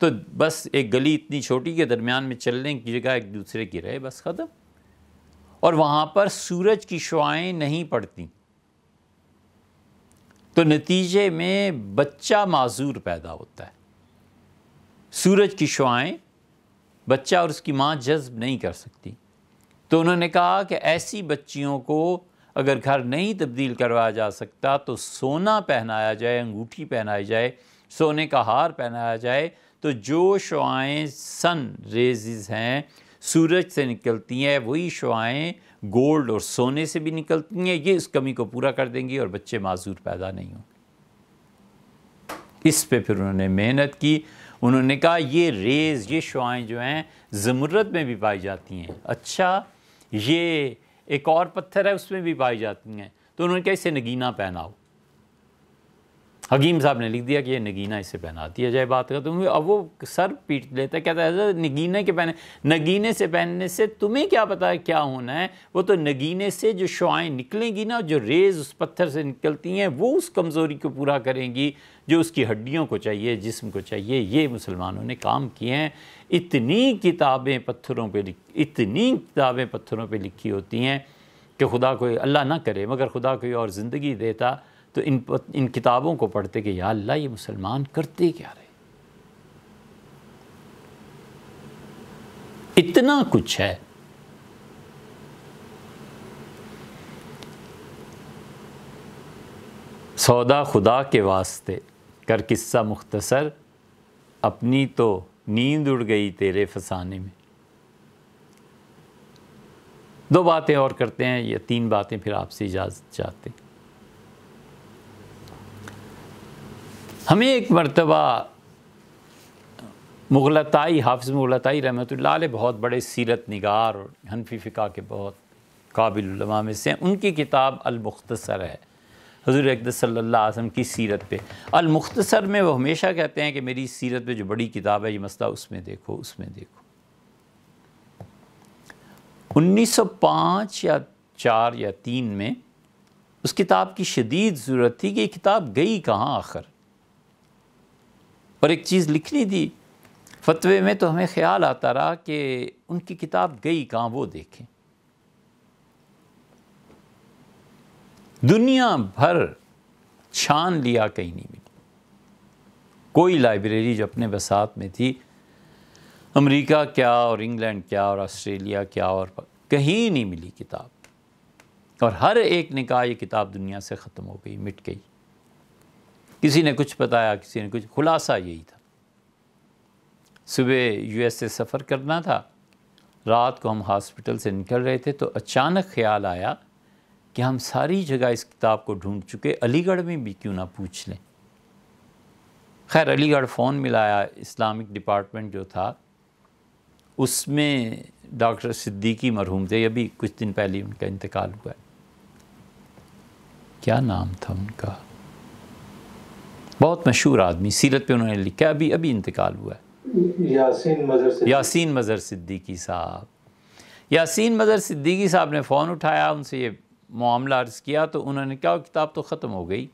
تو بس ایک گلی اتنی چھوٹی کے درمیان میں چلنے کی جگہ ایک دوسرے کی رہے، بس ختم، اور وہاں پر سورج کی شعاعیں نہیں پڑتی، تو نتیجے میں بچہ معذور پیدا ہوتا ہے۔ سورج کی شعاعیں بچہ اور اس کی ماں جذب نہیں کر سکتی، تو انہوں نے کہا کہ ایسی بچیوں کو اگر گھر نہیں تبدیل کروایا جا سکتا تو سونا پہنایا جائے، انگوٹھی پہنائی جائے، سونے کا ہار پہنایا جائے، تو جو شعاعیں سن ریزز ہیں، سورج سے نکلتی ہیں، وہی شعاعیں گولڈ اور سونے سے بھی نکلتی ہیں، یہ اس کمی کو پورا کر دیں گی اور بچے معذور پیدا نہیں ہوں گے۔ اس پہ پھر انہوں نے محنت کی، انہوں نے کہا یہ ریز، یہ شعاعیں جو ہیں زمرد میں بھی پائی جاتی ہیں، اچھا یہ ایک اور پتھر ہے اس میں بھی پائی جاتی ہیں، تو انہوں نے کہا اسے نگینہ پہناؤ۔ حکیم صاحب نے لکھ دیا کہ یہ نگینہ اسے پہنا دیا جائے، بات کا تمہیں، اب وہ سر پیٹ لیتا ہے، کہتا ہے حضرت نگینے کے پہنے، نگینے سے پہننے سے تمہیں کیا پتا ہے کیا ہونا ہے، وہ تو نگینے سے جو شعاعیں نکلیں گی نا، جو ریز اس پتھر سے نکلتی ہیں، وہ اس کمزوری کو پورا کریں گی جو اس کی ہڈیوں کو چاہیے، جسم کو چاہیے۔ یہ مسلمانوں نے کام کیے ہیں۔ اتنی کتابیں پتھروں پہ لکھی ہوتی ہیں کہ خدا کوئی، اللہ نہ کرے مگر خدا کوئی اور زندگی دیتا تو ان کتابوں کو پڑھتے کہ یا اللہ یہ مسلمان کرتے کیا رہے، اتنا کچھ ہے۔ سودا خدا کے واسطے کر قصہ مختصر، اپنی تو نیند اڑ گئی تیرے فسانے میں۔ دو باتیں اور کرتے ہیں یا تین باتیں پھر آپ سے اجازت چاہتے ہیں۔ ہمیں ایک مرتبہ مغلطائی، حافظ مغلطائی رحمۃ اللہ علیہ بہت بڑے سیرت نگار اور حنفی فقہ کے بہت قابل علماء میں سے ہیں، ان کی کتاب المختصر ہے حضور اقدس صلی اللہ علیہ وسلم کی سیرت پہ۔ المختصر میں وہ ہمیشہ کہتے ہیں کہ میری سیرت پہ جو بڑی کتاب ہے یہ مسئلہ اس میں دیکھو، اس میں دیکھو۔ 1905 یا 4 یا 3 میں اس کتاب کی شدید ضرورت تھی کہ یہ کتاب گئی کہاں آخر، اور ایک چیز لکھنی تھی فتوے میں، تو ہمیں خیال آتا رہا کہ ان کی کتاب گئی کہاں، وہ دیکھیں۔ دنیا بھر چھان لیا، کہیں نہیں ملی۔ کوئی لائبریری جو اپنے بساط میں تھی، امریکہ کیا اور انگلینڈ کیا اور آسٹریلیا کیا، اور کہیں نہیں ملی کتاب، اور ہر ایک نے کہا یہ کتاب دنیا سے ختم ہو گئی، مٹ گئی۔ کسی نے کچھ بتایا، کسی نے کچھ، خلاصہ یہی تھا۔ صبح USA سفر کرنا تھا، رات کو ہم ہاسپٹل سے نکل رہے تھے تو اچانک خیال آیا کہ ہم ساری جگہ اس کتاب کو ڈھونڈ چکے، علی گڑھ میں بھی کیوں نہ پوچھ لیں۔ خیر علی گڑھ فون ملایا، اسلامک ڈپارٹمنٹ جو تھا اس میں ڈاکٹر صدیقی مرحوم تھے، ابھی کچھ دن پہلے ان کا انتقال ہوا ہے۔ کیا نام تھا ان کا؟ بہت مشہور آدمی، سیرت پہ انہوں نے لکھا، ابھی انتقال ہوا ہے۔ یاسین مظہر صدیقی صاحب۔ یاسین مظہر صدیقی صاحب نے فون اٹھایا، ان سے یہ معاملہ عرض کیا، تو انہوں نے کہا کتاب تو ختم ہو گئی،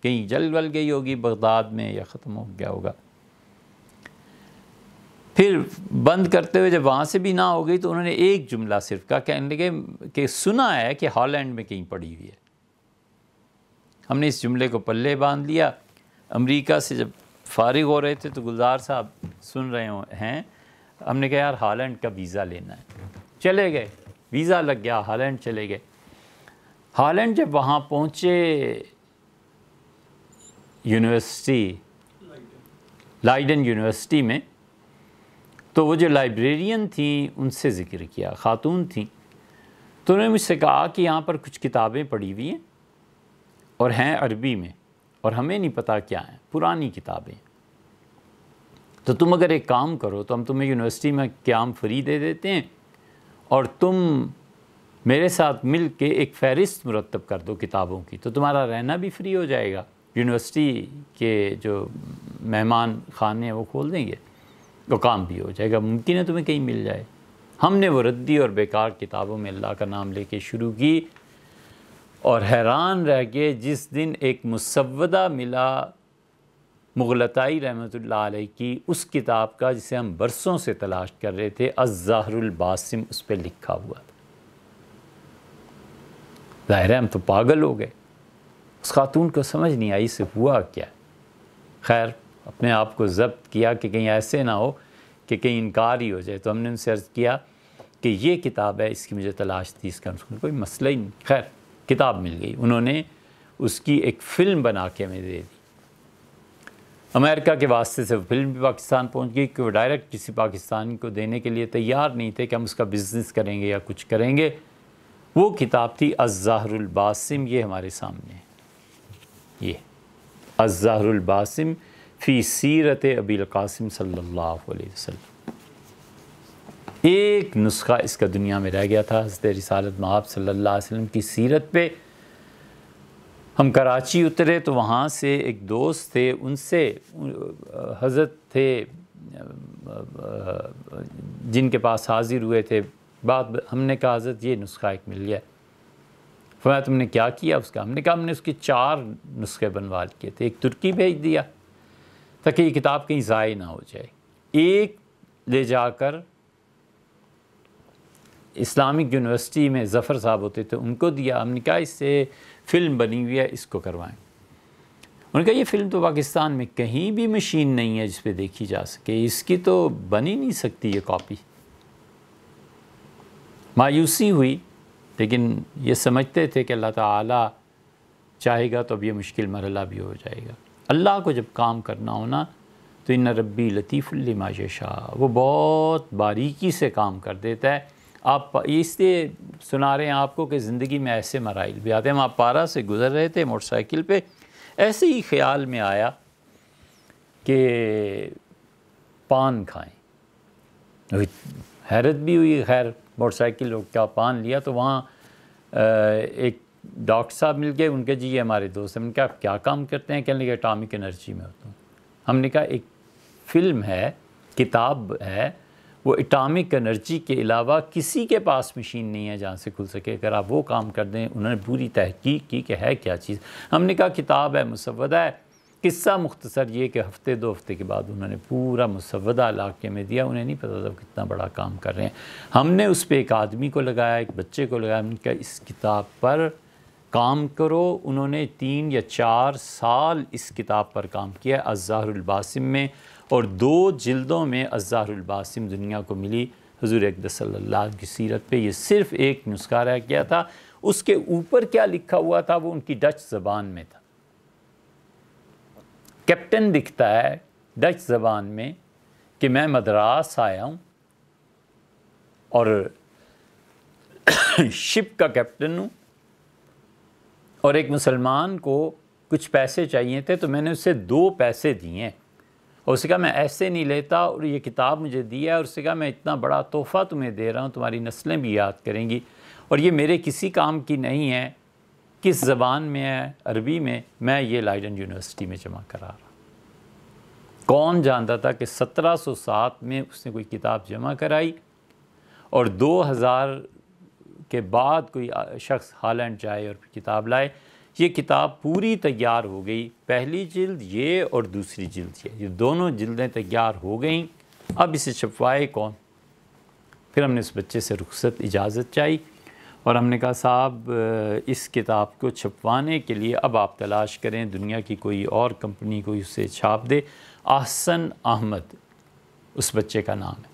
کہیں جل ول گئی ہوگی بغداد میں یا ختم ہو گیا ہوگا۔ پھر بند کرتے ہوئے جب وہاں سے بھی نہ ہو گئی تو انہوں نے ایک جملہ صرف کہا، کہنے لگے کہ سنا ہے کہ ہالینڈ میں کہیں پڑی ہوئی ہے۔ ہم نے اس جملے کو پلے باندھ لیا۔ امریکہ سے جب فارغ ہو رہے تھے تو گلزار صاحب سن رہے ہیں، ہم نے کہا یار ہالینڈ کا ویزا لینا ہے، چلے گئے، ویزا لگ گیا، ہالینڈ چلے گئے۔ ہالینڈ جب وہاں پہنچے یونیورسٹی، لائیڈن یونیورسٹی میں، تو وہ جو لائبریرین تھیں ان سے ذکر کیا، خاتون تھیں، تو انہوں نے مجھ سے کہا کہ یہاں پر کچھ کتابیں پڑھی ہوئی ہیں اور ہیں عربی میں، اور ہمیں نہیں پتہ کیا ہیں، پرانی کتابیں، تو تم اگر ایک کام کرو تو ہم تمہیں یونیورسٹی میں قیام فری دے دیتے ہیں، اور تم میرے ساتھ مل کے ایک فہرست مرتب کر دو کتابوں کی، تو تمہارا رہنا بھی فری ہو جائے گا، یونیورسٹی کے جو مہمان خانے ہیں وہ کھول دیں گے، وہ کام بھی ہو جائے گا، ممکن ہے تمہیں کہیں مل جائے۔ ہم نے وہ ردی اور بیکار کتابوں میں اللہ کا نام لے کے شروع کی، اور حیران رہ گئے جس دن ایک مسودہ ملا مغلطائی رحمۃ اللہ علیہ کی اس کتاب کا جسے ہم برسوں سے تلاش کر رہے تھے، الزہر الباسم، اس پہ لکھا ہوا تھا۔ ظاہر ہے ہم تو پاگل ہو گئے، اس خاتون کو سمجھ نہیں آئی سے ہوا کیا. خیر اپنے آپ کو ضبط کیا کہ کہیں ایسے نہ ہو کہ کہیں انکار ہی ہو جائے. تو ہم نے ان سے عرض کیا کہ یہ کتاب ہے، اس کی مجھے تلاش تھی، اس کا کوئی مسئلہ ہی نہیں. خیر کتاب مل گئی. انہوں نے اس کی ایک فلم بنا کے ہمیں دے دی. امریکہ کے واسطے سے وہ فلم بھی پاکستان پہنچ گئی کہ وہ ڈائریکٹ کسی پاکستانی کو دینے کے لیے تیار نہیں تھے کہ ہم اس کا بزنس کریں گے یا کچھ کریں گے. وہ کتاب تھی الزہر الباسم. یہ ہمارے سامنے ہے، یہ الزہر الباسم فی سیرت ابی القاسم صلی اللہ علیہ وسلم. ایک نسخہ اس کا دنیا میں رہ گیا تھا حضرت رسالت مآب صلی اللہ علیہ وسلم کی سیرت پہ. ہم کراچی اترے تو وہاں سے ایک دوست تھے، ان سے حضرت تھے جن کے پاس حاضر ہوئے تھے. ہم نے کہا حضرت یہ نسخہ ایک مل گیا. فرمایا تم نے کیا کیا اس کا؟ ہم نے کہا ہم نے اس کے 4 نسخے بنوا لیے تھے. ایک ترکی بھیج دیا تاکہ یہ کتاب کہیں ضائع نہ ہو جائے. ایک لے جا کر اسلامک یونیورسٹی میں ظفر صاحب ہوتے تھے ان کو دیا. ہم نے کہا اس سے فلم بنی ہوئی ہے، اس کو کروائیں. انہوں نے کہا یہ فلم تو پاکستان میں کہیں بھی مشین نہیں ہے جس پہ دیکھی جا سکے، اس کی تو بن ہی نہیں سکتی یہ کاپی. مایوسی ہوئی، لیکن یہ سمجھتے تھے کہ اللہ تعالیٰ چاہے گا تو اب یہ مشکل مرحلہ بھی ہو جائے گا. اللہ کو جب کام کرنا ہونا تو ان ربی لطیف لما یشاء، وہ بہت باریکی سے کام کر دیتا ہے. آپ اس لیے سنا رہے ہیں آپ کو کہ زندگی میں ایسے مراحل بھی آتے ہیں. ہم آپ پارا سے گزر رہے تھے موٹر سائیکل پہ، ایسے ہی خیال میں آیا کہ پان کھائیں. حیرت بھی ہوئی. خیر موٹر سائیکل کا پان لیا تو وہاں ایک ڈاکٹر صاحب مل گئے. ان کے جی یہ ہمارے دوست ہیں. ہم نے کہا آپ کیا کام کرتے ہیں؟ کہنے لگے اٹامک انرجی میں ہوتا ہوں. ہم نے کہا ایک فلم ہے، کتاب ہے، وہ اٹامک انرجی کے علاوہ کسی کے پاس مشین نہیں ہے جہاں سے کھل سکے. اگر آپ وہ کام کر دیں. انہوں نے پوری تحقیق کی کہ ہے کیا چیز. ہم نے کہا کتاب ہے، مسودہ ہے. قصہ مختصر یہ کہ ہفتے 2 ہفتے کے بعد انہوں نے پورا مسودہ علاقے میں دیا. انہیں نہیں پتا تھا کتنا بڑا کام کر رہے ہیں. ہم نے اس پہ ایک آدمی کو لگایا، ایک بچے کو لگایا. ہم نے کہا اس کتاب پر کام کرو. انہوں نے 3 یا 4 سال اس کتاب پر کام کیا الزہر الباسم میں، اور 2 جلدوں میں الزہر الباسم دنیا کو ملی حضور اقدس صلی اللہ علیہ وسلم کی سیرت پہ. یہ صرف ایک نسخہ رہ گیا تھا. اس کے اوپر کیا لکھا ہوا تھا وہ ان کی ڈچ زبان میں تھا. کیپٹن دکھتا ہے ڈچ زبان میں کہ میں مدراس آیا ہوں اور شپ کا کیپٹن ہوں، اور ایک مسلمان کو کچھ پیسے چاہیے تھے تو میں نے اسے 2 پیسے دیے ہیں، اور اسے کہا میں ایسے نہیں لیتا، اور یہ کتاب مجھے دی ہے، اور اسے کہا میں اتنا بڑا تحفہ تمہیں دے رہا ہوں، تمہاری نسلیں بھی یاد کریں گی، اور یہ میرے کسی کام کی نہیں ہے. کس زبان میں ہے؟ عربی میں. میں یہ لائڈن یونیورسٹی میں جمع کرا رہا. کون جانتا تھا کہ 1707 میں اس نے کوئی کتاب جمع کرائی، اور 2000 کے بعد کوئی شخص ہالینڈ جائے اور کتاب لائے. یہ کتاب پوری تیار ہو گئی. پہلی جلد یہ اور دوسری جلد یہ دونوں جلدیں تیار ہو گئیں. اب اسے چھپوائے کون؟ پھر ہم نے اس بچے سے رخصت اجازت چاہی، اور ہم نے کہا صاحب اس کتاب کو چھپوانے کے لیے اب آپ تلاش کریں، دنیا کی کوئی اور کمپنی کوئی اسے چھاپ دے. احسن احمد اس بچے کا نام ہے،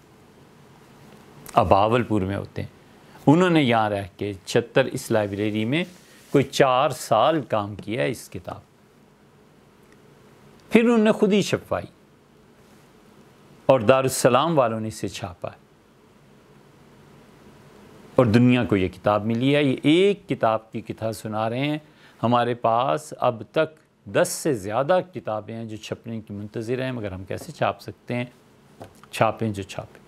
اب بہاولپور میں ہوتے ہیں. انہوں نے یہاں رہ کے 76 اس لائبریری میں کوئی 4 سال کام کیا ہے اس کتاب. پھر انہوں نے خود ہی چھپوائی، اور دارالسلام والوں نے اسے چھاپا ہے، اور دنیا کو یہ کتاب ملی ہے. یہ ایک کتاب کی کتاب سنا رہے ہیں. ہمارے پاس اب تک 10 سے زیادہ کتابیں ہیں جو چھپنے کی منتظر ہیں، مگر ہم کیسے چھاپ سکتے ہیں؟ چھاپیں جو چھاپیں.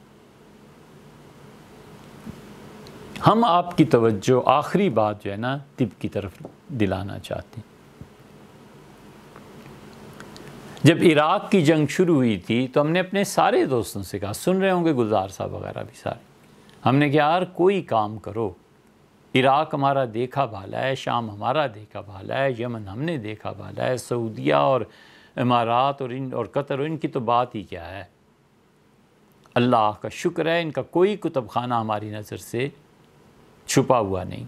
ہم آپ کی توجہ آخری بات جو ہے نا طب کی طرف دلانا چاہتے ہیں. جب عراق کی جنگ شروع ہوئی تھی تو ہم نے اپنے سارے دوستوں سے کہا، سن رہے ہوں گے گلزار صاحب وغیرہ بھی سارے، ہم نے کہا یار کوئی کام کرو. عراق ہمارا دیکھا بھالا ہے، شام ہمارا دیکھا بھالا ہے، یمن ہم نے دیکھا بھالا ہے، سعودیہ اور امارات اور قطر، ان کی تو بات ہی کیا ہے. اللہ کا شکر ہے ان کا کوئی کتب خانہ ہماری نظر سے چھپا ہوا نہیں.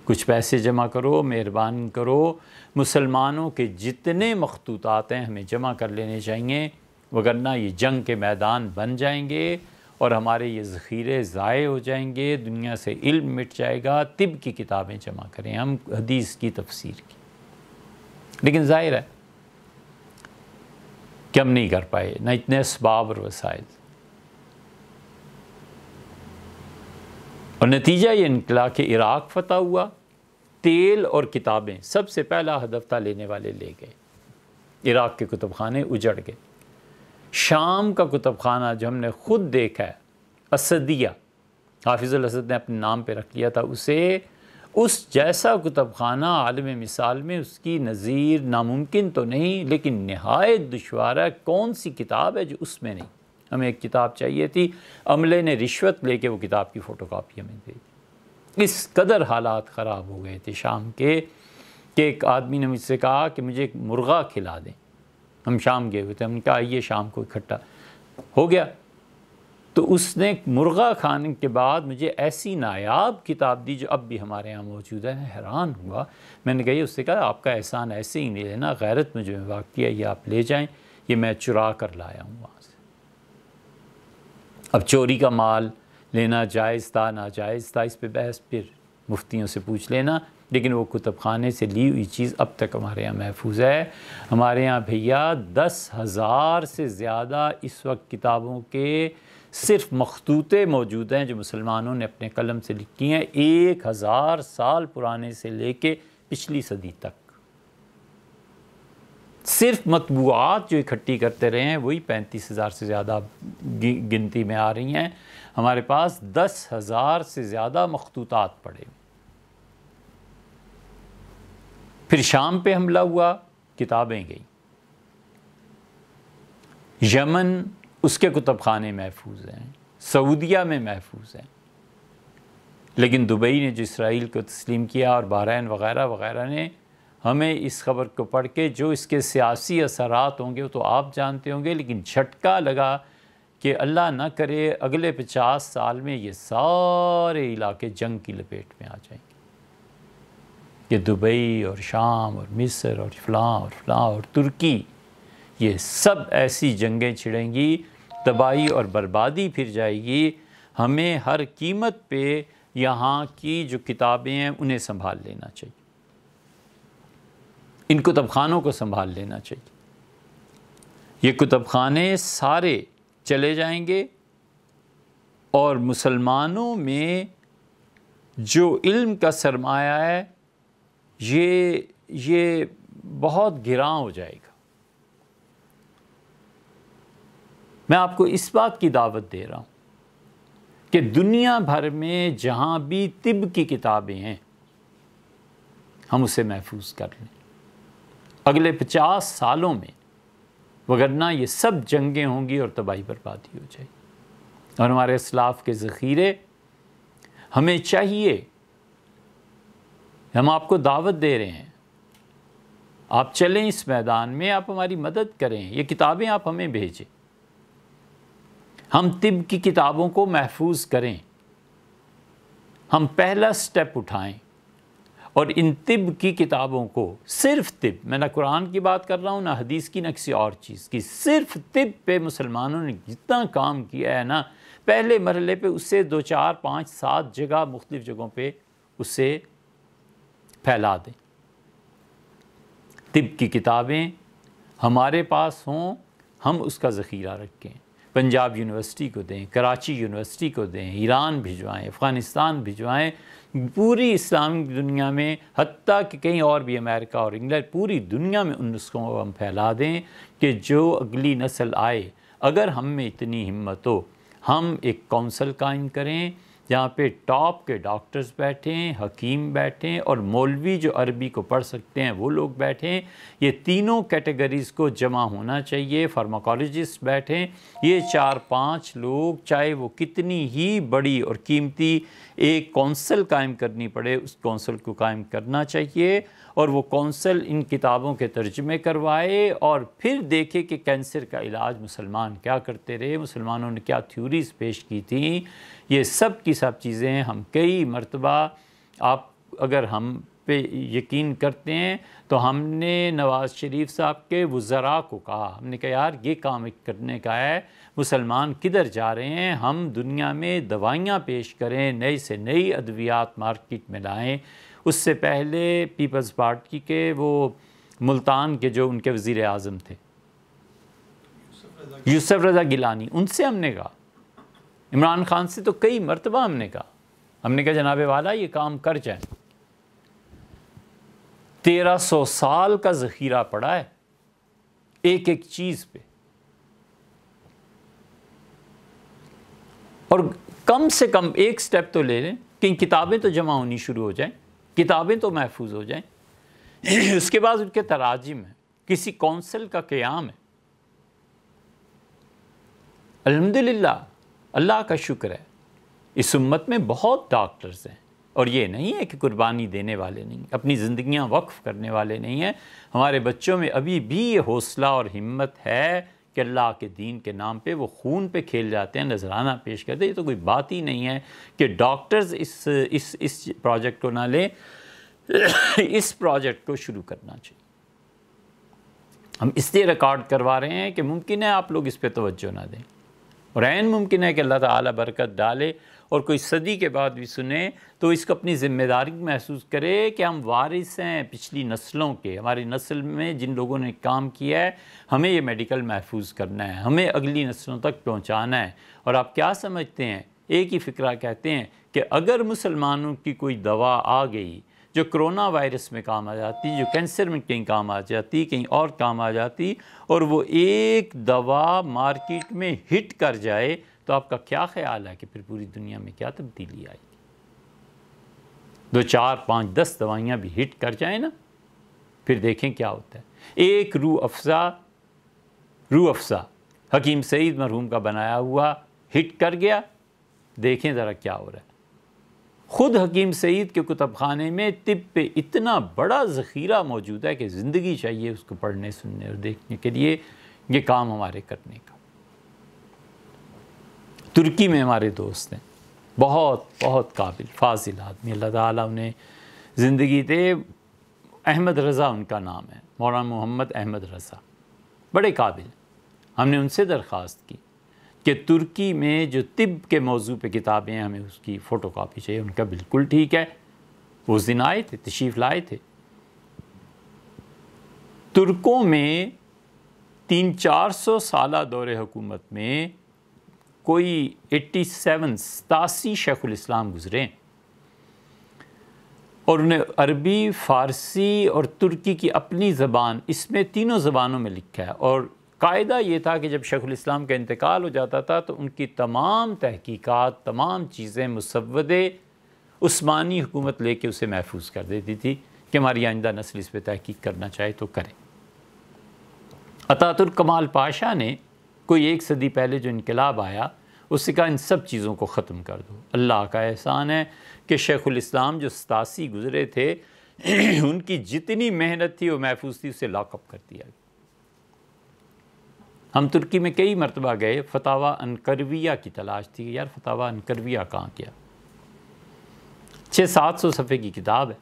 کچھ پیسے جمع کرو، مہربانی کرو، مسلمانوں کے جتنے مخطوطات ہیں ہمیں جمع کر لینے چاہیے، وگرنہ یہ جنگ کے میدان بن جائیں گے اور ہمارے یہ ذخیرے ضائع ہو جائیں گے، دنیا سے علم مٹ جائے گا۔ طب کی کتابیں جمع کریں ہم، حدیث کی تفسیر کی، لیکن ظاہر ہے کہ ہم نہیں کر پائے، نہ اتنے اسباب اور وسائل، اور نتیجہ یہ نکلا کہ عراق فتح ہوا، تیل اور کتابیں سب سے پہلا ہدف تھا لینے والے لے گئے، عراق کے کتب خانے اجڑ گئے۔ شام کا کتب خانہ جو ہم نے خود دیکھا ہے، اسدیہ، حافظ الاسد نے اپنے نام پہ رکھ لیا تھا اسے، اس جیسا کتب خانہ عالم مثال میں اس کی نظیر ناممکن تو نہیں، لیکن نہایت دشوار ہے۔ کون سی کتاب ہے جو اس میں نہیں؟ ہمیں ایک کتاب چاہیے تھی، عملے نے رشوت لے کے وہ کتاب کی فوٹو کاپی ہمیں دے دی۔ اس قدر حالات خراب ہو گئے تھے شام کے کہ ایک آدمی نے مجھ سے کہا کہ مجھے ایک مرغا کھلا دیں۔ ہم شام گئے ہوئے تھے، ہم نے کہا آئیے شام کو اکٹھا ہو گیا، تو اس نے مرغا کھانے کے بعد مجھے ایسی نایاب کتاب دی جو اب بھی ہمارے یہاں موجود ہے۔ میں حیران ہوا، میں نے کہا اس سے کہا آپ کا احسان ایسے ہی نہیں لینا، غیرت میں جو واقعی ہے یہ آپ لے جائیں، یہ میں چرا کر لایا ہوں وہاں سے۔ اب چوری کا مال لینا جائز تھا ناجائز تھا، اس پہ بحث پھر مفتیوں سے پوچھ لینا، لیکن وہ کتب خانے سے لی ہوئی چیز اب تک ہمارے یہاں محفوظ ہے۔ ہمارے یہاں بھیا 10,000 سے زیادہ اس وقت کتابوں کے صرف مخطوطے موجود ہیں جو مسلمانوں نے اپنے قلم سے لکھی ہیں، 1,000 سال پرانے سے لے کے پچھلی صدی تک۔ صرف مطبوعات جو اکٹھی کرتے رہے ہیں وہی 35,000 سے زیادہ گنتی میں آ رہی ہیں۔ ہمارے پاس 10,000 سے زیادہ مخطوطات پڑے۔ پھر شام پہ حملہ ہوا، کتابیں گئیں۔ یمن، اس کے کتب خانے محفوظ ہیں، سعودیہ میں محفوظ ہیں، لیکن دبئی نے جو اسرائیل کو تسلیم کیا اور بحرین وغیرہ وغیرہ نے، ہمیں اس خبر کو پڑھ کے جو اس کے سیاسی اثرات ہوں گے وہ تو آپ جانتے ہوں گے، لیکن جھٹکا لگا کہ اللہ نہ کرے اگلے 50 سال میں یہ سارے علاقے جنگ کی لپیٹ میں آ جائیں گے، کہ دبئی اور شام اور مصر اور فلاں اور ترکی، یہ سب ایسی جنگیں چھڑیں گی، تباہی اور بربادی پھر جائے گی۔ ہمیں ہر قیمت پہ یہاں کی جو کتابیں ہیں انہیں سنبھال لینا چاہیے، ان کتب خانوں کو سنبھال لینا چاہیے۔ یہ کتب خانے سارے چلے جائیں گے اور مسلمانوں میں جو علم کا سرمایہ ہے یہ بہت گراں ہو جائے گا۔ میں آپ کو اس بات کی دعوت دے رہا ہوں کہ دنیا بھر میں جہاں بھی طب کی کتابیں ہیں ہم اسے محفوظ کر لیں اگلے 50 سالوں میں، وگرنہ یہ سب جنگیں ہوں گی اور تباہی بربادی ہو جائے گی۔ اور ہمارے اسلاف کے ذخیرے، ہمیں چاہیے، ہم آپ کو دعوت دے رہے ہیں، آپ چلیں اس میدان میں، آپ ہماری مدد کریں، یہ کتابیں آپ ہمیں بھیجیں، ہم طب کی کتابوں کو محفوظ کریں، ہم پہلا سٹیپ اٹھائیں اور ان طب کی کتابوں کو، صرف طب، میں نہ قرآن کی بات کر رہا ہوں نہ حدیث کی نہ کسی اور چیز کی، صرف طب پہ مسلمانوں نے جتنا کام کیا ہے نا، پہلے مرحلے پہ اس سے 2 4 5 7 جگہ، مختلف جگہوں پہ اسے پھیلا دیں۔ طب کی کتابیں ہمارے پاس ہوں، ہم اس کا ذخیرہ رکھیں، پنجاب یونیورسٹی کو دیں، کراچی یونیورسٹی کو دیں، ایران بھجوائیں، افغانستان بھجوائیں، پوری اسلامی دنیا میں، حتیٰ کہ کہیں اور بھی، امریکہ اور انگلینڈ، پوری دنیا میں ان نسخوں کو ہم پھیلا دیں کہ جو اگلی نسل آئے، اگر ہم میں اتنی ہمت ہو، ہم ایک کونسل قائم کریں جہاں پہ ٹاپ کے ڈاکٹرز بیٹھیں، حکیم بیٹھیں اور مولوی جو عربی کو پڑھ سکتے ہیں وہ لوگ بیٹھیں۔ یہ تینوں کیٹیگریز کو جمع ہونا چاہیے، فارماکالوجسٹ بیٹھیں، یہ 4-5 لوگ، چاہے وہ کتنی ہی بڑی اور قیمتی ایک کونسل قائم کرنی پڑے، اس کونسل کو قائم کرنا چاہیے، اور وہ کونسل ان کتابوں کے ترجمے کروائے اور پھر دیکھے کہ کینسر کا علاج مسلمان کیا کرتے رہے، مسلمانوں نے کیا تھیوریز پیش کی تھیں۔ یہ سب کی سب چیزیں ہم کئی مرتبہ آپ اگر ہم پہ یقین کرتے ہیں تو ہم نے نواز شریف صاحب کے وزراء کو کہا، ہم نے کہا یار یہ کام کرنے کا ہے، مسلمان کدھر جا رہے ہیں، ہم دنیا میں دوائیاں پیش کریں، نئی سے نئی ادویات مارکیٹ میں لائیں۔ اس سے پہلے پیپلز پارٹی کے وہ ملتان کے جو ان کے وزیر اعظم تھے یوسف رضا گیلانی، ان سے ہم نے کہا، عمران خان سے تو کئی مرتبہ ہم نے کہا جناب والا یہ کام کر جائیں۔ 1300 سال کا ذخیرہ پڑا ہے ایک ایک چیز پہ، اور کم سے کم ایک سٹیپ تو لے لیں کہ کتابیں تو جمع ہونی شروع ہو جائیں، کتابیں تو محفوظ ہو جائیں۔ اس کے بعد ان کے تراجم ہیں، کسی کونسل کا قیام ہے۔ الحمدللہ اللہ کا شکر ہے اس امت میں بہت ڈاکٹرز ہیں، اور یہ نہیں ہے کہ قربانی دینے والے نہیں، اپنی زندگیاں وقف کرنے والے نہیں ہیں۔ ہمارے بچوں میں ابھی بھی یہ حوصلہ اور ہمت ہے کہ اللہ کے دین کے نام پہ وہ خون پہ کھیل جاتے ہیں، نذرانہ پیش کرتے ہیں۔ یہ تو کوئی بات ہی نہیں ہے کہ ڈاکٹرز اس پروجیکٹ کو نہ لیں، اس پروجیکٹ کو شروع کرنا چاہیے۔ ہم اس لیے ریکارڈ کروا رہے ہیں کہ ممکن ہے آپ لوگ اس پہ توجہ نہ دیں، اور عین ممکن ہے کہ اللہ تعالیٰ برکت ڈالے اور کوئی صدی کے بعد بھی سنے تو اس کو اپنی ذمہ داری محسوس کرے کہ ہم وارث ہیں پچھلی نسلوں کے، ہماری نسل میں جن لوگوں نے کام کیا ہے، ہمیں یہ میڈیکل محفوظ کرنا ہے، ہمیں اگلی نسلوں تک پہنچانا ہے۔ اور آپ کیا سمجھتے ہیں، ایک ہی فقرہ کہتے ہیں کہ اگر مسلمانوں کی کوئی دوا آ گئی جو کرونا وائرس میں کام آ جاتی، جو کینسر میں کہیں کام آ جاتی، کہیں اور کام آ جاتی، اور وہ ایک دوا مارکیٹ میں ہٹ کر جائے، تو آپ کا کیا خیال ہے کہ پھر پوری دنیا میں کیا تبدیلی آئے گی؟ 2 4 5 10 دوائیاں بھی ہٹ کر جائیں نا، پھر دیکھیں کیا ہوتا ہے۔ ایک روح افزا حکیم سعید مرحوم کا بنایا ہوا ہٹ کر گیا، دیکھیں ذرا کیا ہو رہا ہے۔ خود حکیم سعید کے کتب خانے میں طب پہ اتنا بڑا ذخیرہ موجود ہے کہ زندگی چاہیے اس کو پڑھنے، سننے اور دیکھنے کے لیے، یہ کام ہمارے کرنے کا۔ ترکی میں ہمارے دوست ہیں، بہت بہت قابل فاضل آدمی، اللہ تعالیٰ انہیں زندگی دے۔ احمد رضا ان کا نام ہے، مولانا محمد احمد رضا، بڑے قابل۔ ہم نے ان سے درخواست کی کہ ترکی میں جو طب کے موضوع پہ کتابیں ہیں، ہمیں اس کی فوٹو کاپی چاہیے۔ ان کا بالکل ٹھیک ہے، وہ اس دن آئے تھے، تشریف لائے تھے۔ ترکوں میں 300-400 سالہ دور حکومت میں کوئی 87 شیخ الاسلام گزرے، اور انہیں عربی، فارسی اور ترکی کی اپنی زبان، اس میں تینوں زبانوں میں لکھا ہے۔ اور قاعدہ یہ تھا کہ جب شیخ الاسلام کا انتقال ہو جاتا تھا تو ان کی تمام تحقیقات، تمام چیزیں مسودے عثمانی حکومت لے کے اسے محفوظ کر دیتی تھی کہ ہماری آئندہ نسل اس پہ تحقیق کرنا چاہے تو کرے۔ اتاتürk کمال پاشا نے کوئی 1 صدی پہلے جو انقلاب آیا، اس سے کہا ان سب چیزوں کو ختم کر دو۔ اللہ کا احسان ہے کہ شیخ الاسلام جو 87 گزرے تھے، ان کی جتنی محنت تھی وہ محفوظ تھی، اسے لاک اپ کر دیا گیا۔ ہم ترکی میں کئی مرتبہ گئے، فتاوی انکرویہ کی تلاش تھی کہ یار فتاوی انکرویہ کہاں کیا، 600-700 صفحے کی کتاب ہے۔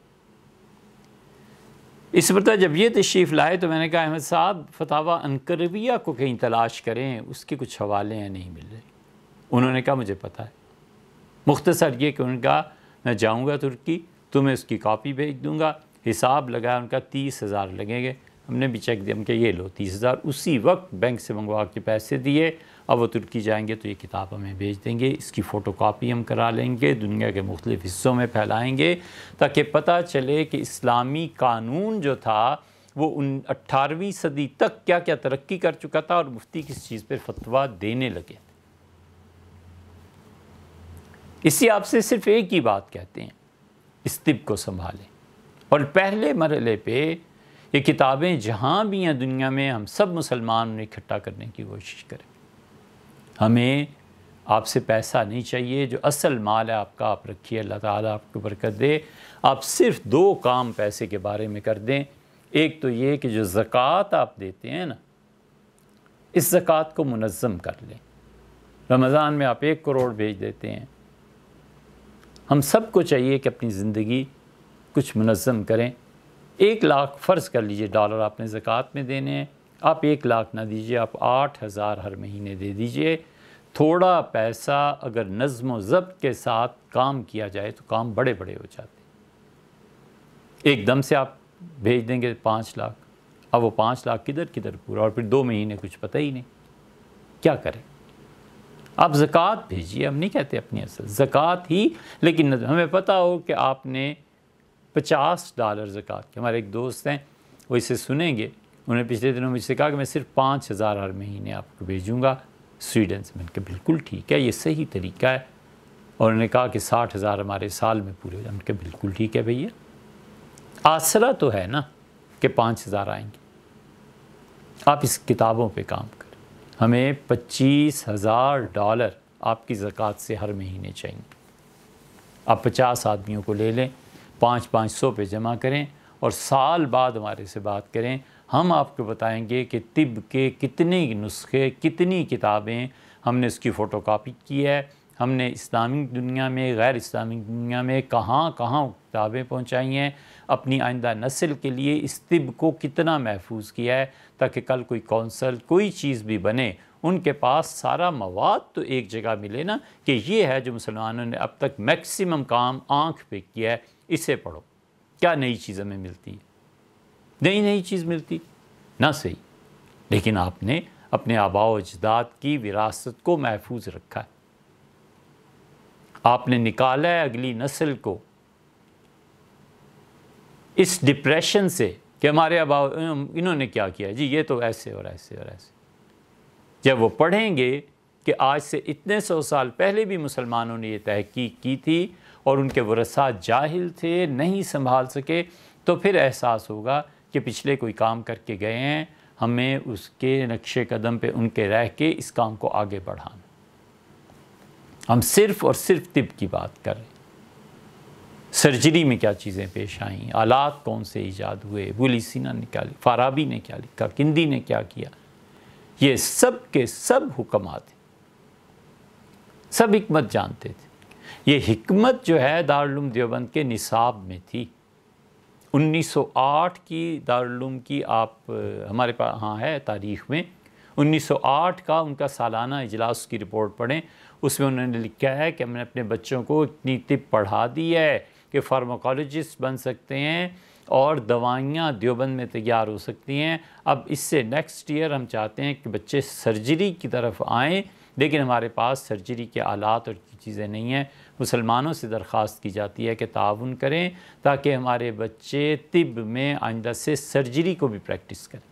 اس مرتبہ جب یہ تشریف لائے تو میں نے کہا احمد صاحب فتاوی انکرویہ کو کہیں تلاش کریں، اس کے کچھ حوالے ہیں، نہیں مل رہے۔ انہوں نے کہا مجھے پتہ ہے، مختصر یہ کہ ان کا میں جاؤں گا ترکی، تمہیں اس کی کاپی بھیج دوں گا۔ حساب لگایا، ان کا 30,000 لگیں گے۔ ہم نے بھی چیک دیا، ہم کہ یہ لو 30,000، اسی وقت بینک سے منگوا کے پیسے دیے۔ اب وہ ترکی جائیں گے تو یہ کتاب ہمیں بھیج دیں گے، اس کی فوٹو کاپی ہم کرا لیں گے، دنیا کے مختلف حصوں میں پھیلائیں گے تاکہ پتہ چلے کہ اسلامی قانون جو تھا وہ 18ویں صدی تک کیا کیا ترقی کر چکا تھا اور مفتی کس چیز پر فتویٰ دینے لگے تھے۔ اسی آپ سے صرف ایک ہی بات کہتے ہیں، اس طب کو سنبھالیں، اور پہلے مرحلے پہ یہ کتابیں جہاں بھی ہیں دنیا میں، ہم سب مسلمان انہیں اکٹھا کرنے کی کوشش کریں۔ ہمیں آپ سے پیسہ نہیں چاہیے، جو اصل مال ہے آپ کا آپ رکھیے، اللہ تعالیٰ آپ کو برکت دے۔ آپ صرف 2 کام پیسے کے بارے میں کر دیں۔ ایک تو یہ کہ جو زکوٰۃ آپ دیتے ہیں نا، اس زکوٰۃ کو منظم کر لیں۔ رمضان میں آپ 1 کروڑ بھیج دیتے ہیں، ہم سب کو چاہیے کہ اپنی زندگی کچھ منظم کریں. 1 لاکھ فرض کر لیجئے ڈالر آپ نے زکوٰۃ میں دینے ہیں. آپ 1 لاکھ نہ دیجئے، آپ 8,000 ہر مہینے دے دیجئے. تھوڑا پیسہ اگر نظم و ضبط کے ساتھ کام کیا جائے تو کام بڑے بڑے ہو جاتے ہیں. ایک دم سے آپ بھیج دیں گے 5 لاکھ، اب وہ 5 لاکھ کدھر پورا، اور پھر 2 مہینے کچھ پتہ ہی نہیں کیا کریں. آپ زکوٰۃ بھیجیے، ہم نہیں کہتے اپنی اصل زکوٰۃ ہی، لیکن ہمیں پتہ ہو کہ آپ نے $50 زکوٰۃ کے. ہمارے ایک دوست ہیں، وہ اسے سنیں گے، انہوں نے پچھلے دنوں مجھ سے کہا کہ میں صرف 5,000 ہر مہینے آپ کو بھیجوں گا سویڈن سے. میں نے کہا بالکل ٹھیک ہے، یہ صحیح طریقہ ہے. اور انہوں نے کہا کہ 60,000 ہمارے سال میں پورے ہو جائیں. میں نے کہا بالکل ٹھیک ہے بھیا، آسرا تو ہے نا کہ 5,000 آئیں گے. آپ اس کتابوں پہ کام کریں. ہمیں $25,000 آپ کی زکوٰۃ سے ہر مہینے چاہیے. آپ 50 آدمیوں کو لے لیں، 500 پہ جمع کریں، اور سال بعد ہمارے سے بات کریں. ہم آپ کو بتائیں گے کہ طب کے کتنے نسخے، کتنی کتابیں ہم نے اس کی فوٹو کاپی کی ہے، ہم نے اسلامک دنیا میں، غیر اسلامک دنیا میں کہاں کہاں کتابیں پہنچائی ہیں، اپنی آئندہ نسل کے لیے اس طب کو کتنا محفوظ کیا ہے، تاکہ کل کوئی کونسل، کوئی چیز بھی بنے، ان کے پاس سارا مواد تو ایک جگہ ملے نا، کہ یہ ہے جو مسلمانوں نے اب تک میکسیمم کام آنکھ پہ کیا ہے، اسے پڑھو. کیا نئی چیز ہمیں ملتی ہے؟ نئی چیز ملتی نہ صحیح، لیکن آپ نے اپنے آباء و اجداد کی وراثت کو محفوظ رکھا ہے. آپ نے نکالا ہے اگلی نسل کو اس ڈپریشن سے کہ ہمارے آباء انہوں نے کیا کیا جی، یہ تو ایسے اور ایسے اور ایسے. جب وہ پڑھیں گے کہ آج سے اتنے 100 سال پہلے بھی مسلمانوں نے یہ تحقیق کی تھی اور ان کے ورثاء جاہل تھے، نہیں سنبھال سکے، تو پھر احساس ہوگا کہ پچھلے کوئی کام کر کے گئے ہیں، ہمیں اس کے نقش قدم پہ ان کے رہ کے اس کام کو آگے بڑھانا. ہم صرف اور صرف طب کی بات کر رہے ہیں. سرجری میں کیا چیزیں پیش آئیں، آلات کون سے ایجاد ہوئے، ابو سینا نے کیا لکھا، فارابی نے کیا لکھا، کندی نے کیا کیا، یہ سب کے سب حکمات ہیں، سب حکمت جانتے تھے. یہ حکمت جو ہے دارالعلوم دیوبند کے نصاب میں تھی. 1908 کی دارالعلوم کی آپ ہمارے پاس ہاں ہے تاریخ میں، 1908 کا ان کا سالانہ اجلاس کی رپورٹ پڑھیں. اس میں انہوں نے لکھا ہے کہ ہم نے اپنے بچوں کو اتنی طب پڑھا دی ہے کہ فارماکولوجسٹ بن سکتے ہیں اور دوائیاں دیوبند میں تیار ہو سکتی ہیں. اب اس سے نیکسٹ ایئر ہم چاہتے ہیں کہ بچے سرجری کی طرف آئیں، لیکن ہمارے پاس سرجری کے آلات اور چیزیں نہیں ہیں. مسلمانوں سے درخواست کی جاتی ہے کہ تعاون کریں تاکہ ہمارے بچے طب میں آئندہ سے سرجری کو بھی پریکٹس کریں.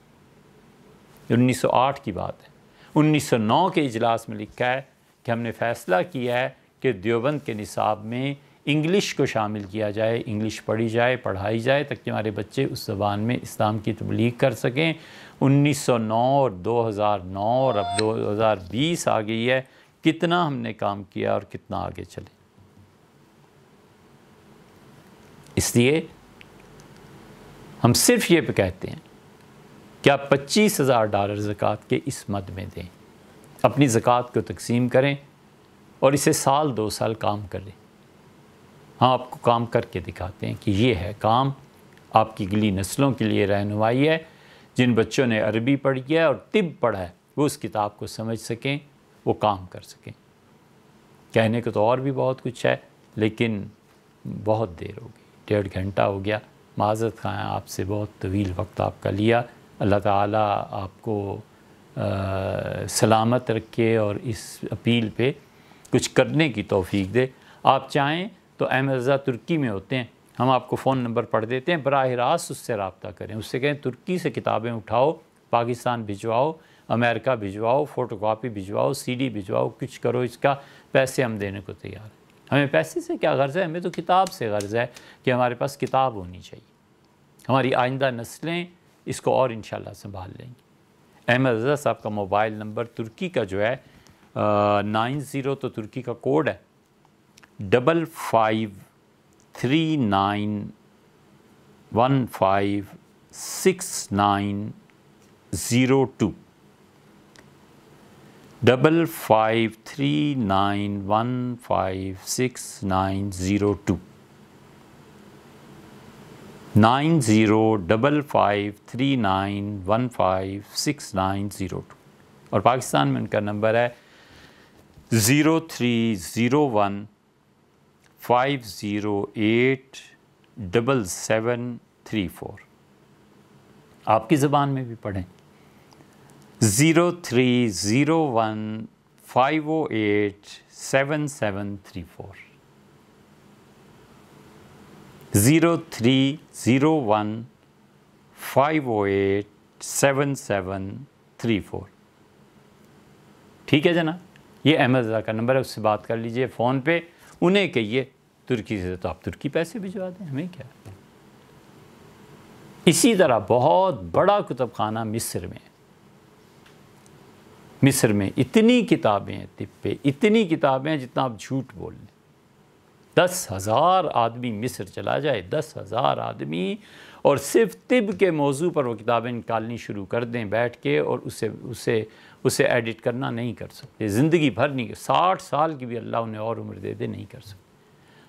1908 کی بات ہے. 1909 کے اجلاس میں لکھا ہے کہ ہم نے فیصلہ کیا ہے کہ دیوبند کے نصاب میں انگلش کو شامل کیا جائے، انگلش پڑھی جائے، پڑھائی جائے، تاکہ ہمارے بچے اس زبان میں اسلام کی تبلیغ کر سکیں. 1909 اور 2009 اور اب 2020 آ گئی ہے، کتنا ہم نے کام کیا اور کتنا آگے چلے. اس لیے ہم صرف یہ کہتے ہیں کہ آپ $25,000 زکوٰۃ کے اس مد میں دیں، اپنی زکوٰۃ کو تقسیم کریں اور اسے 2 سال کام کریں. ہم آپ کو کام کر کے دکھاتے ہیں کہ یہ ہے کام، آپ کی اگلی نسلوں کے لیے رہنمائی ہے. جن بچوں نے عربی پڑھی ہے اور طب پڑھا ہے وہ اس کتاب کو سمجھ سکیں، وہ کام کر سکیں. کہنے کو تو اور بھی بہت کچھ ہے، لیکن بہت دیر ہو گئی، 1.5 گھنٹہ ہو گیا. معذرت خواہ آپ سے بہت طویل وقت آپ کا لیا. اللہ تعالیٰ آپ کو سلامت رکھے اور اس اپیل پہ کچھ کرنے کی توفیق دے. آپ چاہیں تو احمد رضا ترکی میں ہوتے ہیں، ہم آپ کو فون نمبر پڑھ دیتے ہیں، براہ راست اس سے رابطہ کریں. اس سے کہیں ترکی سے کتابیں اٹھاؤ، پاکستان بھجواؤ، امریکہ بھجواؤ، فوٹو کاپی بھجواؤ، CD بھجواؤ، کچھ کرو. اس کا پیسے ہم دینے کو تیار ہیں. ہمیں پیسے سے کیا غرض ہے، ہمیں تو کتاب سے غرض ہے کہ ہمارے پاس کتاب ہونی چاہیے. ہماری آئندہ نسلیں اس کو اور انشاءاللہ سنبھال لیں گی. احمد رضا صاحب کا موبائل نمبر ترکی کا جو ہے 90 تو ترکی کا کوڈ ہے 5539156902 5539156902. 905539156902 اور پاکستان میں ان کا نمبر ہے 0301508734. آپ کی زبان میں بھی پڑھیں 0301508734 0301508734. ٹھیک ہے جناب، یہ احمد رضا کا نمبر ہے، اس سے بات کر لیجئے فون پہ. انہیں کہیے ترکی سے تو آپ ترکی پیسے بھجوا دیں، ہمیں کیا. اسی طرح بہت بڑا کتب خانہ مصر میں اتنی کتابیں ہیں طب پہ، اتنی کتابیں ہیں جتنا آپ جھوٹ بول لیں. 10,000 آدمی مصر چلا جائے، 10,000 آدمی، اور صرف طب کے موضوع پر وہ کتابیں نکالنی شروع کر دیں بیٹھ کے، اور اسے ایڈٹ کرنا نہیں کر سکتے، زندگی بھر نہیں. 60 سال کی بھی اللہ انہیں اور عمر دے دے نہیں کر سکتے.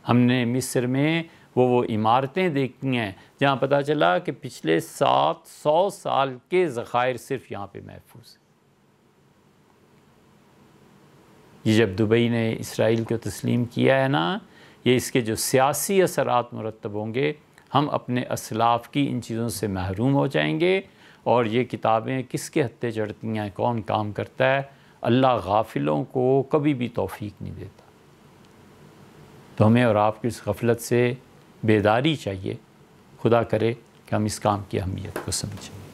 ہم نے مصر میں وہ عمارتیں دیکھی ہیں جہاں پتہ چلا کہ پچھلے 700 سال کے ذخائر صرف یہاں پہ محفوظ ہیں. یہ جب دبئی نے اسرائیل کو تسلیم کیا ہے نا، یہ اس کے جو سیاسی اثرات مرتب ہوں گے، ہم اپنے اسلاف کی ان چیزوں سے محروم ہو جائیں گے. اور یہ کتابیں کس کے ہتھے چڑھتی ہیں، کون کام کرتا ہے، اللہ غافلوں کو کبھی بھی توفیق نہیں دیتا. تو ہمیں اور آپ کی اس غفلت سے بیداری چاہیے. خدا کرے کہ ہم اس کام کی اہمیت کو سمجھیں.